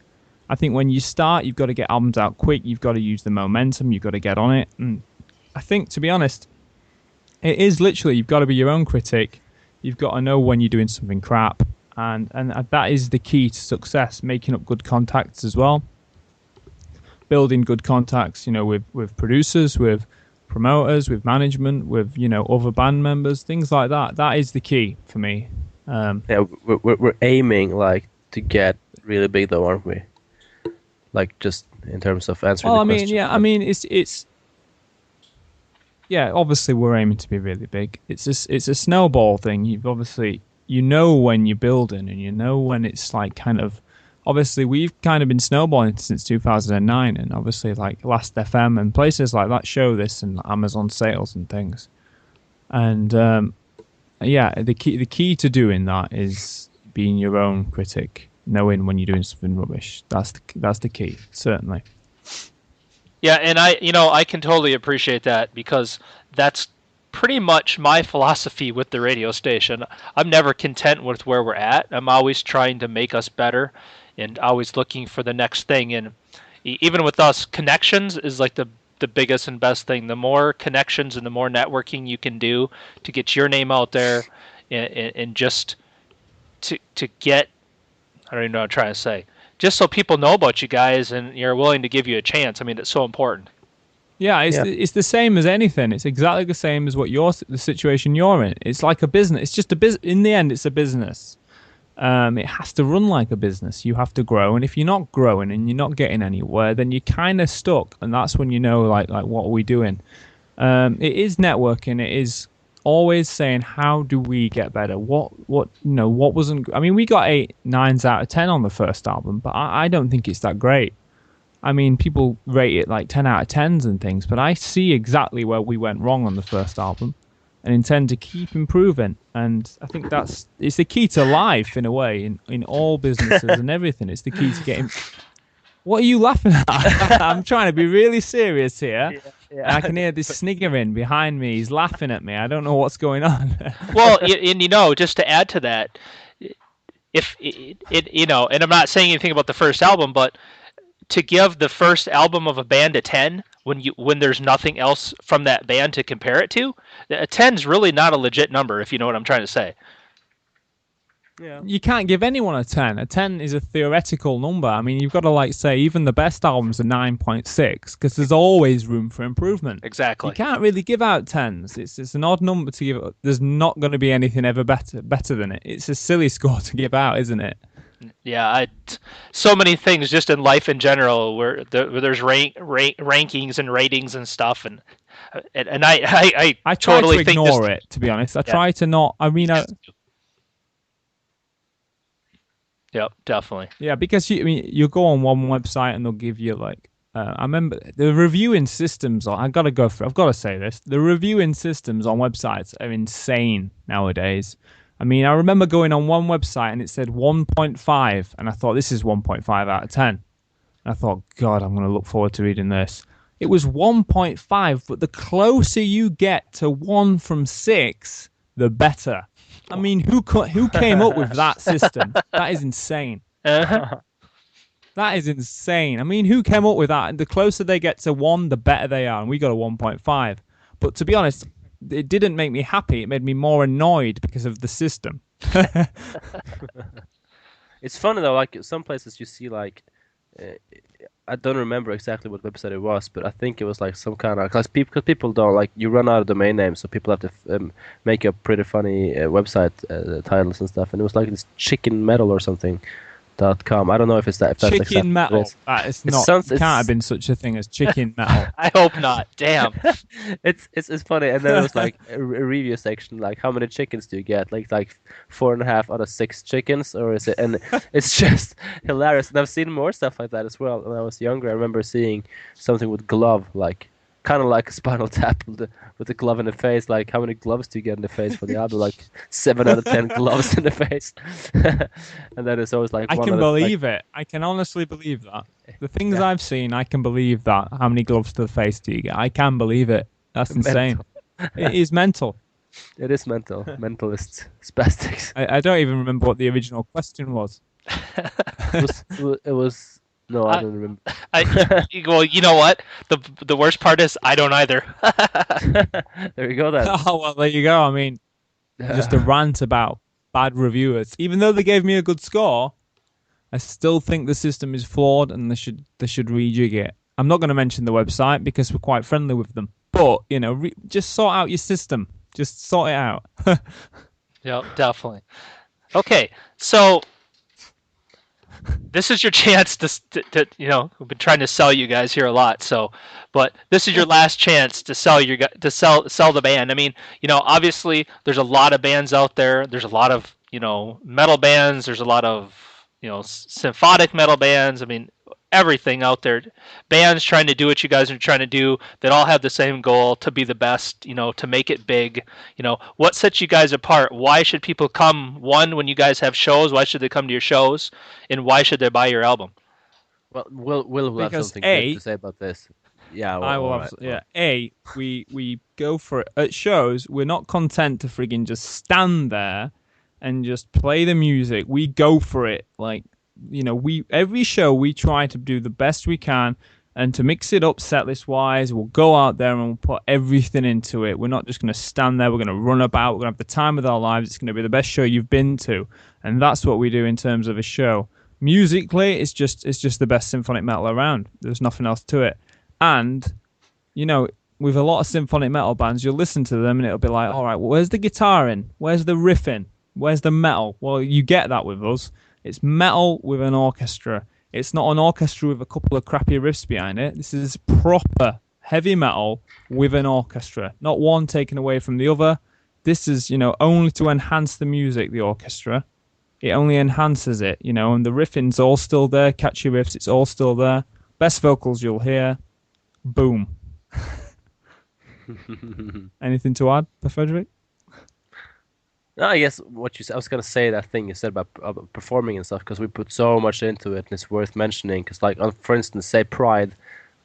I think when you start, you've got to get albums out quick. You've got to use the momentum. You've got to get on it. And I think, to be honest, it is literally, you've got to be your own critic. You've got to know when you're doing something crap. And that is the key to success, making up good contacts as well. Building good contacts, with producers, with promoters, with management, with, other band members, things like that. That is the key for me. Yeah, we're aiming like to get really big though, aren't we? Like just in terms of answering the question. It's obviously we're aiming to be really big. It's a snowball thing. You've obviously, when you're building and when it's like kind of, obviously we've kind of been snowballing since 2009, and obviously like Last FM and places like that show this, and Amazon sales and things. And the key to doing that is being your own critic. Knowing when you're doing something rubbish. That's the key, certainly. Yeah, and I can totally appreciate that, because that's pretty much my philosophy with the radio station. I'm never content with where we're at. I'm always trying to make us better and always looking for the next thing. And even with us, connections is like the biggest and best thing. The more connections and the more networking you can do to get your name out there, and just to get, I don't even know what I'm trying to say. Just so people know about you guys and you're willing to give you a chance. I mean, it's so important. Yeah, it's the same as anything. It's exactly the same as the situation you're in. It's like a business. It's just a business. In the end, it's a business. It has to run like a business. You have to grow, and if you're not growing and you're not getting anywhere, then you're kind of stuck. And that's when like what are we doing? It is networking. It is always saying, how do we get better? What wasn't, I mean, we got 8 9s out of 10 on the first album, but I don't think it's that great. I mean, people rate it like 10 out of 10s and things, but I see exactly where we went wrong on the first album and intend to keep improving. And I think it's the key to life in a way, in all businesses and everything. It's the key to getting. What are you laughing at? I'm trying to be really serious here. Yeah. I can hear this sniggering behind me. He's laughing at me. I don't know what's going on. Well, and just to add to that, if and I'm not saying anything about the first album, but to give the first album of a band a 10 when there's nothing else from that band to compare it to, a 10 is really not a legit number, if you know what I'm trying to say. Yeah. You can't give anyone a 10. A 10 is a theoretical number. I mean, you've got to say even the best albums are 9.6 because there's always room for improvement. Exactly. You can't really give out 10s. It's an odd number to give. There's not going to be anything ever better than it. It's a silly score to give out, isn't it? Yeah, so many things just in life in general where there's rankings and ratings and stuff, and I try totally to ignore it. To be honest, I try to not. I mean, Yep, definitely. Yeah, because you go on one website and they'll give you like I remember the reviewing systems. I've got to say this: the reviewing systems on websites are insane nowadays. I mean, I remember going on one website and it said 1.5, and I thought this is 1.5 out of 10. And I thought, God, I'm going to look forward to reading this. It was 1.5, but the closer you get to 1 from 6, the better. I mean, who came up with that system? That is insane. Uh-huh. That is insane. I mean, who came up with that? And the closer they get to 1, the better they are. And we got a 1.5. But to be honest, it didn't make me happy. It made me more annoyed because of the system. It's funny though, like some places you see like I don't remember exactly what website it was, but I think it was like some kind of because people don't like you run out of domain names, so people have to make up pretty funny website titles and stuff. And it was like this chicken metal or something .com. I don't know if it's that. If that's exactly Chicken metal. what it is. That is not. It can't have been such a thing as chicken metal. I hope not. Damn. It's funny, and then it was like a review section, like how many chickens do you get? Like 4.5 out of 6 chickens, or is it? And it's just hilarious. And I've seen more stuff like that as well. When I was younger, I remember seeing something with glove, like kind of like a Spinal Tap with the glove in the face. Like how many gloves do you get in the face for the album? Like 7 out of 10 gloves in the face. And then it's always like I one can out of, believe it. I can honestly believe that. The things I've seen, I can believe that. How many gloves to the face do you get? I can believe it. That's insane. It is mental. It is mental. Mentalist spastics. I don't even remember what the original question was. It was no, I don't remember. Well, you know what? The worst part is I don't either. There you go then. Oh, well, there you go. I mean, just a rant about bad reviewers. Even though they gave me a good score, I still think the system is flawed and they should rejig it. I'm not going to mention the website because we're quite friendly with them. But, you know, just sort out your system. Just sort it out. Yeah, definitely. Okay, so this is your chance to you know, we've been trying to sell you guys here a lot, but this is your last chance to sell sell the band. I mean, you know, obviously there's a lot of bands out there. There's a lot of, you know, metal bands. There's a lot of, you know, symphonic metal bands. I mean, everything out there. Bands trying to do what you guys are trying to do that all have the same goal to be the best, you know, to make it big. You know, what sets you guys apart? Why should people come, one, when you guys have shows? Why should they come to your shows? And why should they buy your album? Well, we'll have Because something good to say about this. Yeah, well, I will all have, right. yeah. We go for it at shows. We're not content to friggin' just stand there and just play the music. We go for it. Like, you know, every show we try to do the best we can, and to mix it up setlist wise, we'll go out there and we'll put everything into it. We're not just going to stand there. We're going to run about. We're going to have the time of our lives. It's going to be the best show you've been to, and that's what we do in terms of a show. Musically, it's just the best symphonic metal around. There's nothing else to it. And, you know, with a lot of symphonic metal bands, you'll listen to them and it'll be like, all right, well, where's the guitar in? Where's the riff in? Where's the metal? Well, you get that with us. It's metal with an orchestra. It's not an orchestra with a couple of crappy riffs behind it. This is proper heavy metal with an orchestra. Not one taken away from the other. This is, you know, only to enhance the music, the orchestra. It only enhances it, you know, and the riffing's all still there. Catchy riffs, it's all still there. Best vocals you'll hear. Boom. Anything to add, Frederick? No, I guess what you said, I was gonna say that thing you said about performing and stuff, because we put so much into it, and it's worth mentioning. Because, like, for instance, say "Pride,"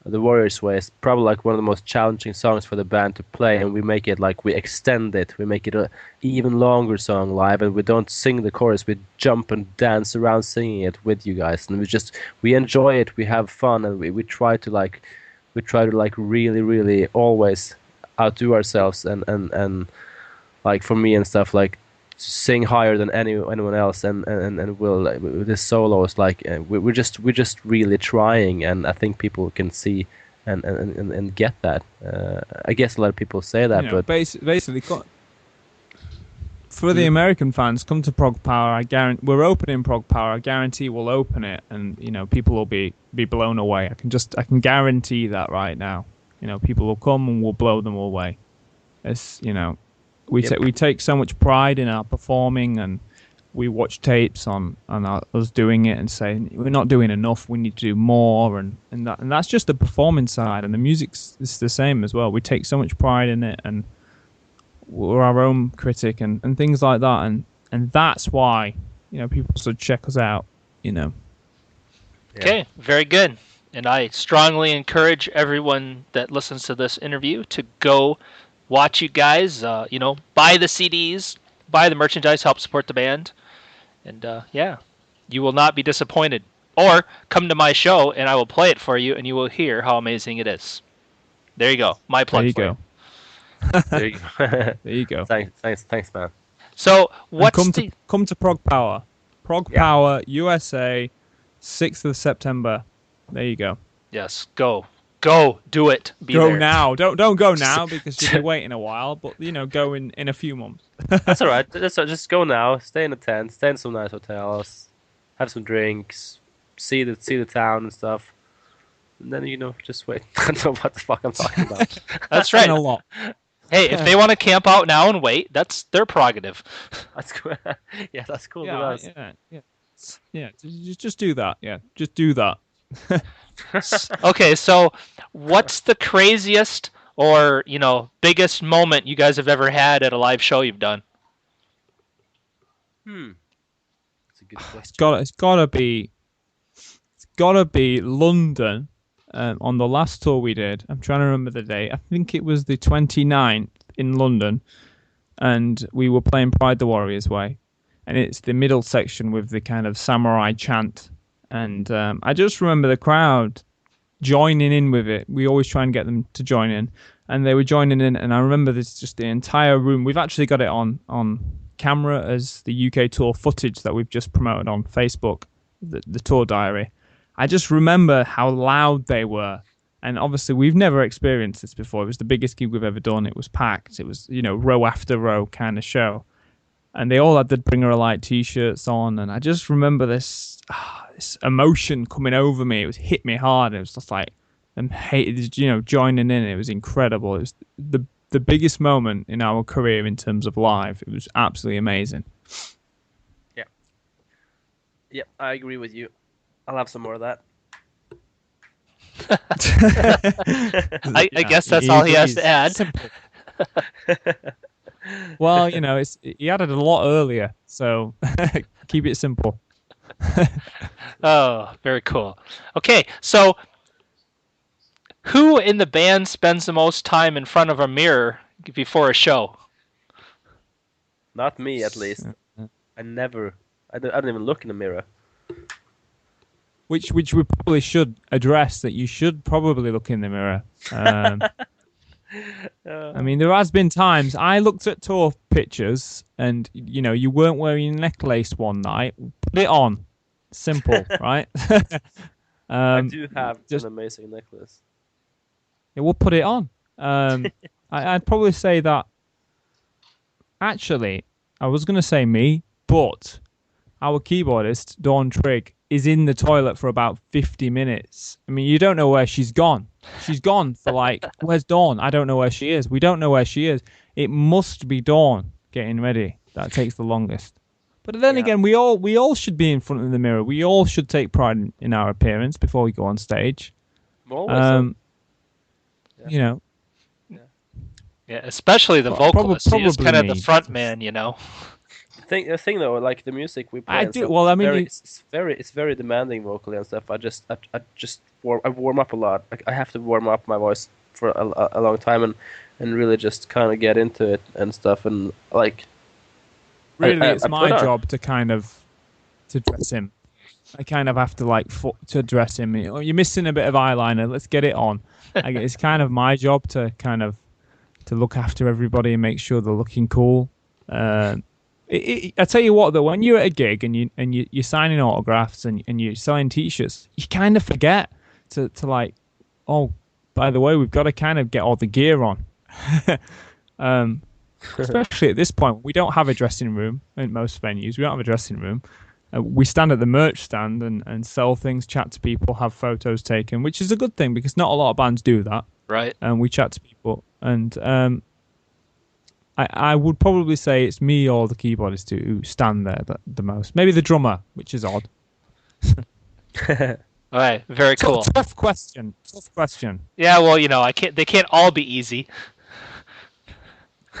the Warriors Way is probably like one of the most challenging songs for the band to play, and we make it like we extend it. We make it a even longer song live, and we don't sing the chorus. We jump and dance around singing it with you guys, and we enjoy it. We have fun, and we try to really, really always outdo ourselves, and like for me and stuff, like sing higher than anyone else, and we'll this solo is like we're just really trying, and I think people can see and get that. I guess a lot of people say that, you know, but basically, for the American fans, come to Prog Power. I guarantee we're opening Prog Power. I guarantee we'll open it, and you know, people will be blown away. I can guarantee that right now. You know, people will come and we'll blow them away. It's, you know. We take so much pride in our performing, and we watch tapes on us doing it and say we're not doing enough. We need to do more, and that's just the performing side, and the music's is the same as well. We take so much pride in it, and we're our own critic and things like that, and that's why, you know, people should check us out. You know. Okay, very good. And I strongly encourage everyone that listens to this interview to go watch you guys. Buy the CDs, buy the merchandise, help support the band, and you will not be disappointed. Or come to my show and I will play it for you, and you will hear how amazing it is. There you go. My plug. There you for go. There you go. There you go. Thanks, man. So And what's come to Prog Power, Power USA, 6th of September. There you go. Yes, go do it. Be Go there. now. Don't go now because you'll be waiting a while. But go in a few months. That's all right. Just go now. Stay in a tent. Stay in some nice hotels. Have some drinks. See the town and stuff. And then just wait. I don't know what the fuck I'm talking about. That's And a right. lot. Hey, if they want to camp out now and wait, that's their prerogative. That's cool. Yeah, that's cool. Yeah, yeah. Just do that. Yeah, just do that. Okay, so what's the craziest or biggest moment you guys have ever had at a live show you've done? That's a good question. It's gotta be London. On the last tour we did, I'm trying to remember the date. I think it was the 29th in London, and we were playing Pride the Warriors Way, and it's the middle section with the kind of samurai chant, and I just remember the crowd joining in with it. We always try and get them to join in, and they were joining in, and I remember this just the entire room. We've actually got it on camera as the UK tour footage that we've just promoted on Facebook, the tour diary. I just remember how loud they were. And obviously, we've never experienced this before. It was the biggest gig we've ever done. It was packed. It was, row after row kind of show. And they all had the Bring Her a Light t-shirts on. And I just remember this emotion coming over me. It was hit me hard. It was just like, and joining in. It was incredible. It was the biggest moment in our career in terms of live. It was absolutely amazing. Yeah, I agree with you. I'll have some more of that. I guess that's all he has to add. Simple. Well, he added a lot earlier, so keep it simple. Oh, very cool. Okay, so who in the band spends the most time in front of a mirror before a show? Not me, at least. I don't even look in the mirror. Which we probably should address, that you should probably look in the mirror. I mean, there has been times I looked at tour pictures and, you weren't wearing a necklace one night. Put it on. Simple, right? I do have an amazing necklace. Yeah, we'll put it on. I'd probably say that, actually, I was going to say me, but our keyboardist, Dawn Trigg, is in the toilet for about 50 minutes. I mean, you don't know where she's gone. She's gone for where's Dawn? I don't know where she is. We don't know where she is. It must be Dawn getting ready. That takes the longest. But then again, we all should be in front of the mirror. We all should take pride in our appearance before we go on stage. Always. Yeah, especially the vocalist. He's kind of the front man, The thing though, like the music we play, it's very demanding vocally and stuff. I warm up a lot. I have to warm up my voice for a long time and really just kind of get into it and stuff. And really, it's my job to kind of to dress him. I kind of have to to dress him. You're missing a bit of eyeliner. Let's get it on. It's kind of my job to kind of to look after everybody and make sure they're looking cool. I tell you what, though, when you're at a gig and you're signing autographs and you're selling T-shirts, you kind of forget to oh, by the way, we've got to kind of get all the gear on. Especially at this point, we don't have a dressing room in most venues. We don't have a dressing room. We stand at the merch stand and sell things, chat to people, have photos taken, which is a good thing because not a lot of bands do that. Right. And we chat to people. And I would probably say it's me or the keyboardist who stand there the most. Maybe the drummer, which is odd. All right, very cool. Tough question. Yeah, well, they can't all be easy.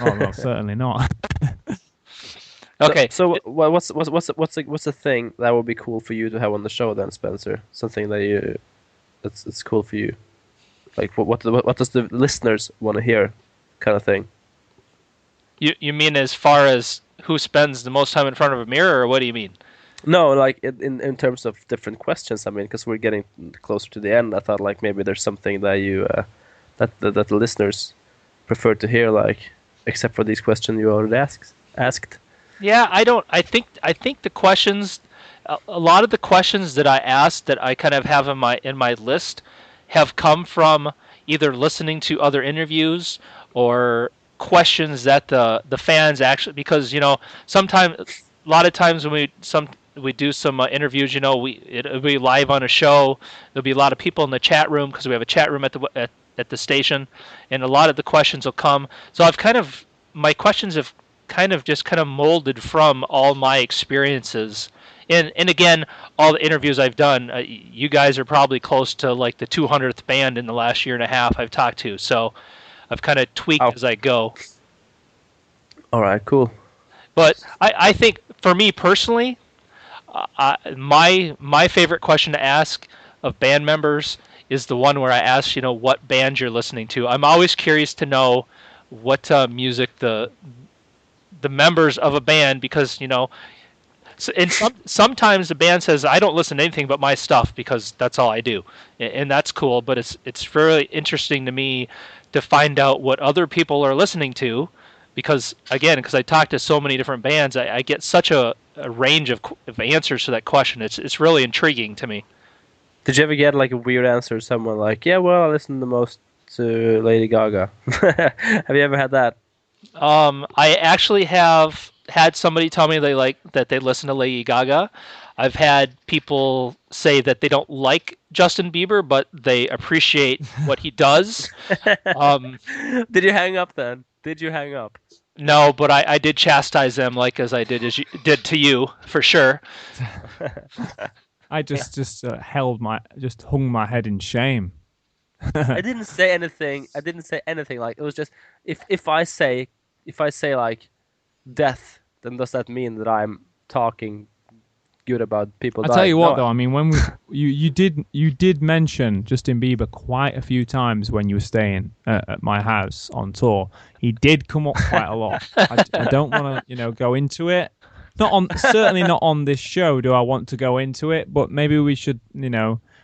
Oh no, certainly not. Okay. So what's the thing that would be cool for you to have on the show then, Spencer? Something that that's cool for you? Like what does the listeners want to hear, kind of thing? You mean as far as who spends the most time in front of a mirror, or what do you mean? No, like in terms of different questions. I mean, because we're getting closer to the end, I thought like maybe there's something that you that the listeners prefer to hear, like except for these questions you already asked. Yeah, I don't. I think the questions, a lot of the questions that I asked that I kind of have in my list, have come from either listening to other interviews or questions that the fans actually, because sometimes, a lot of times when we do some interviews, it'll be live on a show. There'll be a lot of people in the chat room because we have a chat room at the station, and a lot of the questions will come. So my questions have kind of molded from all my experiences. And again, all the interviews I've done, you guys are probably close to like the 200th band in the last year and a half I've talked to. So I've kind of tweaked as I go. All right, cool. But I think for me personally, my favorite question to ask of band members is the one where I ask, what band you're listening to. I'm always curious to know what music the members of a band, because sometimes the band says I don't listen to anything but my stuff because that's all I do, and that's cool. But it's really interesting to me to find out what other people are listening to, because I talk to so many different bands, I get such a range of answers to that question. It's really intriguing to me. Did you ever get like a weird answer? Someone like, yeah, well, I listen the most to Lady Gaga. Have you ever had that? I actually have had somebody tell me they listen to Lady Gaga. I've had people say that they don't like Justin Bieber, but they appreciate what he does. Did you hang up then? Did you hang up? No, but I did chastise them, like as I did to you, for sure. I just hung my head in shame. I didn't say anything. Like, it was just if I say like death, then does that mean that I'm talking good about people I dying? tell you what, though, I mean, when you did mention Justin Bieber quite a few times when you were staying at my house on tour. He did come up quite a lot. I don't want to go into it. Certainly not on this show. Do I want to go into it? But maybe we should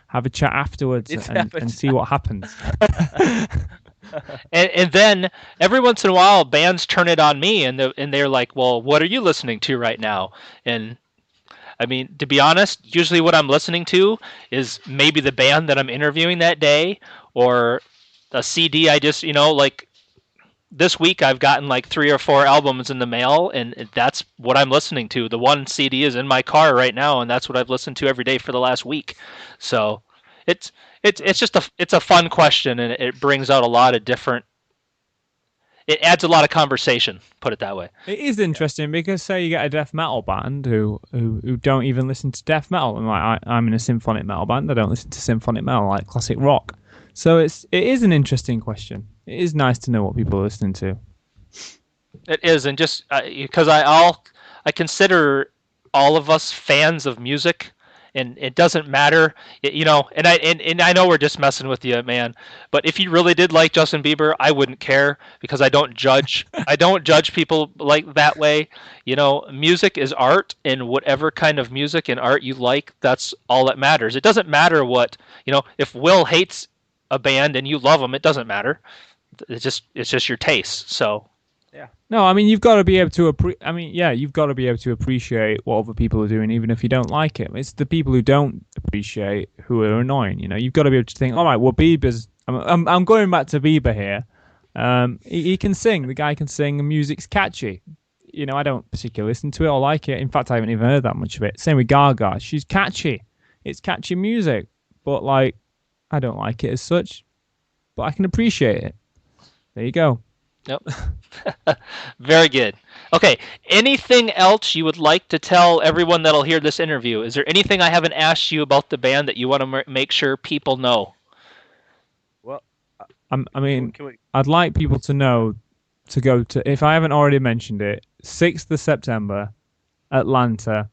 have a chat afterwards and see what happens. And then every once in a while, bands turn it on me, and they're like, "Well, what are you listening to right now?" And I mean, to be honest, usually what I'm listening to is maybe the band that I'm interviewing that day, or a CD I just like. This week I've gotten like 3 or 4 albums in the mail, and that's what I'm listening to. The one CD is in my car right now, and that's what I've listened to every day for the last week. So it's just a fun question, and it brings out a lot of different. It adds a lot of conversation. Put it that way. It is interesting because say you get a death metal band who don't even listen to death metal, and like I'm in a symphonic metal band, I don't listen to symphonic metal, like classic rock. So it is an interesting question. It is nice to know what people are listening to. It is, and just because I consider all of us fans of music, and it doesn't matter, And I know we're just messing with you, man. But if you really did like Justin Bieber, I wouldn't care because I don't judge. I don't judge people like that way. Music is art, and whatever kind of music and art you like, that's all that matters. It doesn't matter what if Will hates a band and you love them, it doesn't matter. It's just your taste. So yeah. No, I mean you've got to be able to you've got to be able to appreciate what other people are doing, even if you don't like it. It's the people who don't appreciate who are annoying. You've got to be able to think, all right, well, Bieber's. I'm going back to Bieber here. He can sing. The guy can sing. The music's catchy. I don't particularly listen to it or like it. In fact, I haven't even heard that much of it. Same with Gaga. She's catchy. It's catchy music, but like I don't like it as such, but I can appreciate it. There you go. Yep. Very good. Okay. Anything else you would like to tell everyone that'll hear this interview? Is there anything I haven't asked you about the band that you want to make sure people know? Well, I'd like people to know to go to, if I haven't already mentioned it, 6th of September, Atlanta,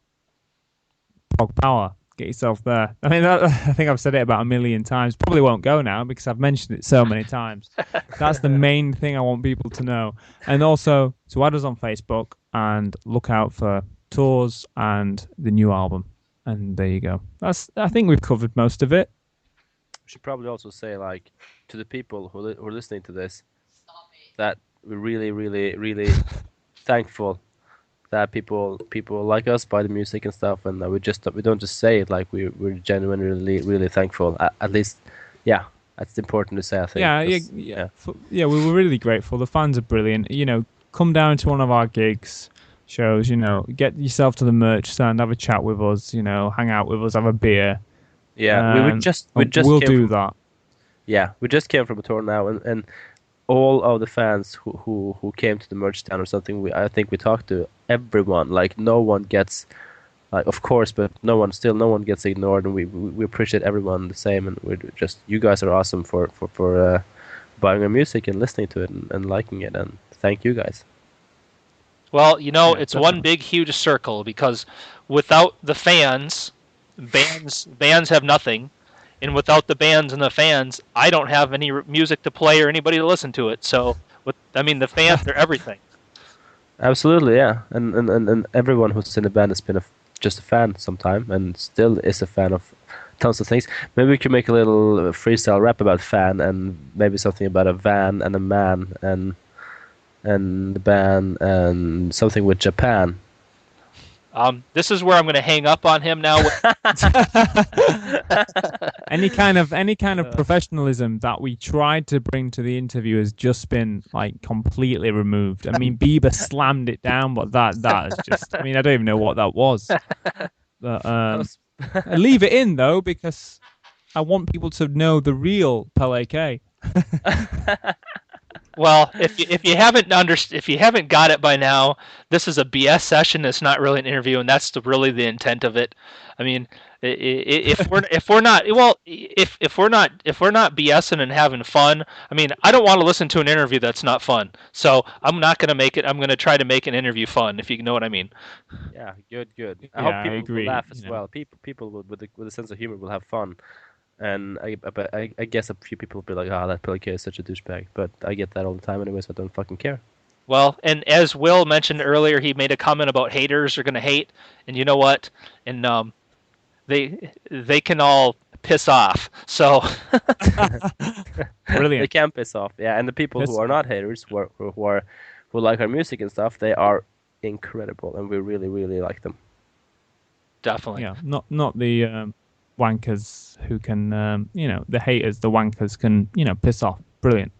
Prog Power. get yourself there. I mean, I think I've said it about a million times. Probably won't go now because I've mentioned it so many times. That's the main thing I want people to know. And also to add us on Facebook and look out for tours and the new album. And there you go. I think we've covered most of it. We should probably also say, like, to the people who are listening to this, that we're really, really, really thankful that people like us, buy the music and stuff, and we don't just say it, like we're genuinely really, really thankful. At least, yeah, that's important to say. I think. Yeah. We were really grateful. The fans are brilliant. Come down to one of our gigs, shows. Get yourself to the merch stand, have a chat with us. Hang out with us, have a beer. Yeah, we'll do that. Yeah, we just came from a tour now, and all of the fans who came to the merch stand or something, I think we talked to everyone. Like, no one gets, like, of course, but no one gets ignored, and we appreciate everyone the same. And we're just, you guys are awesome for buying our music and listening to it and liking it, and thank you guys. Well, it's one big, huge circle, because without the bands have nothing. And without the bands and the fans, I don't have any music to play or anybody to listen to it. So, the fans are everything. Absolutely, yeah. And everyone who's in the band has been just a fan sometime, and still is a fan of tons of things. Maybe we could make a little freestyle rap about fan, and maybe something about a van and a man, and the band, and something with Japan. This is where I'm going to hang up on him now. Any kind of professionalism that we tried to bring to the interview has just been, like, completely removed. I mean, Bieber slammed it down, but that is just. I mean, I don't even know what that was. But leave it in though, because I want people to know the real Pele K. Well, if you haven't got it by now, this is a BS session. It's not really an interview, and that's really the intent of it. I mean, if we're not BSing and having fun, I mean, I don't want to listen to an interview that's not fun. So I'm not going to make it. I'm going to try to make an interview fun, if you know what I mean. Yeah, good. I Yeah, hope people I agree, will laugh as well. People with a sense of humor will have fun. And I guess a few people will be like, that Pelican is such a douchebag. But I get that all the time anyway, so I don't fucking care. Well, and as Will mentioned earlier, he made a comment about haters are going to hate. And you know what? And they can all piss off. So Brilliant. They can piss off, yeah. And the people who are not haters, who like our music and stuff, they are incredible, and we really, really like them. Definitely. Yeah, not the wankers who can, the haters, the wankers can, piss off. Brilliant.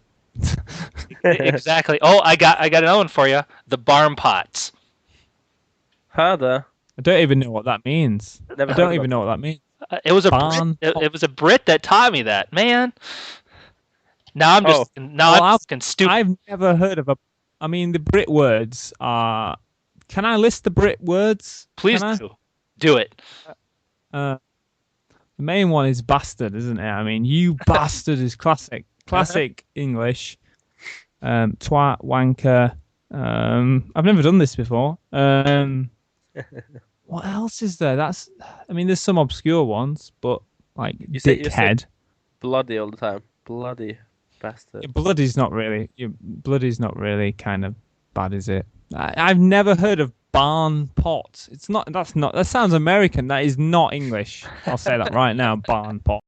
Exactly. Oh, I got another one for you. The barn pots. I don't even know what that means. I don't even know what that means. It was a Brit that taught me that, man. Now I'm just stupid. I've never heard of I mean, the Brit words are. Can I list the Brit words? Please do it. The main one is bastard, isn't it? I mean, you bastard is classic English. Twat, wanker. I've never done this before. What else is there? There's some obscure ones, but like dickhead. Bloody all the time. Bloody bastard. Bloody's not really kind of bad, is it? I've never heard of barn pot. That sounds American. That is not English. I'll say that right now. Barn pot.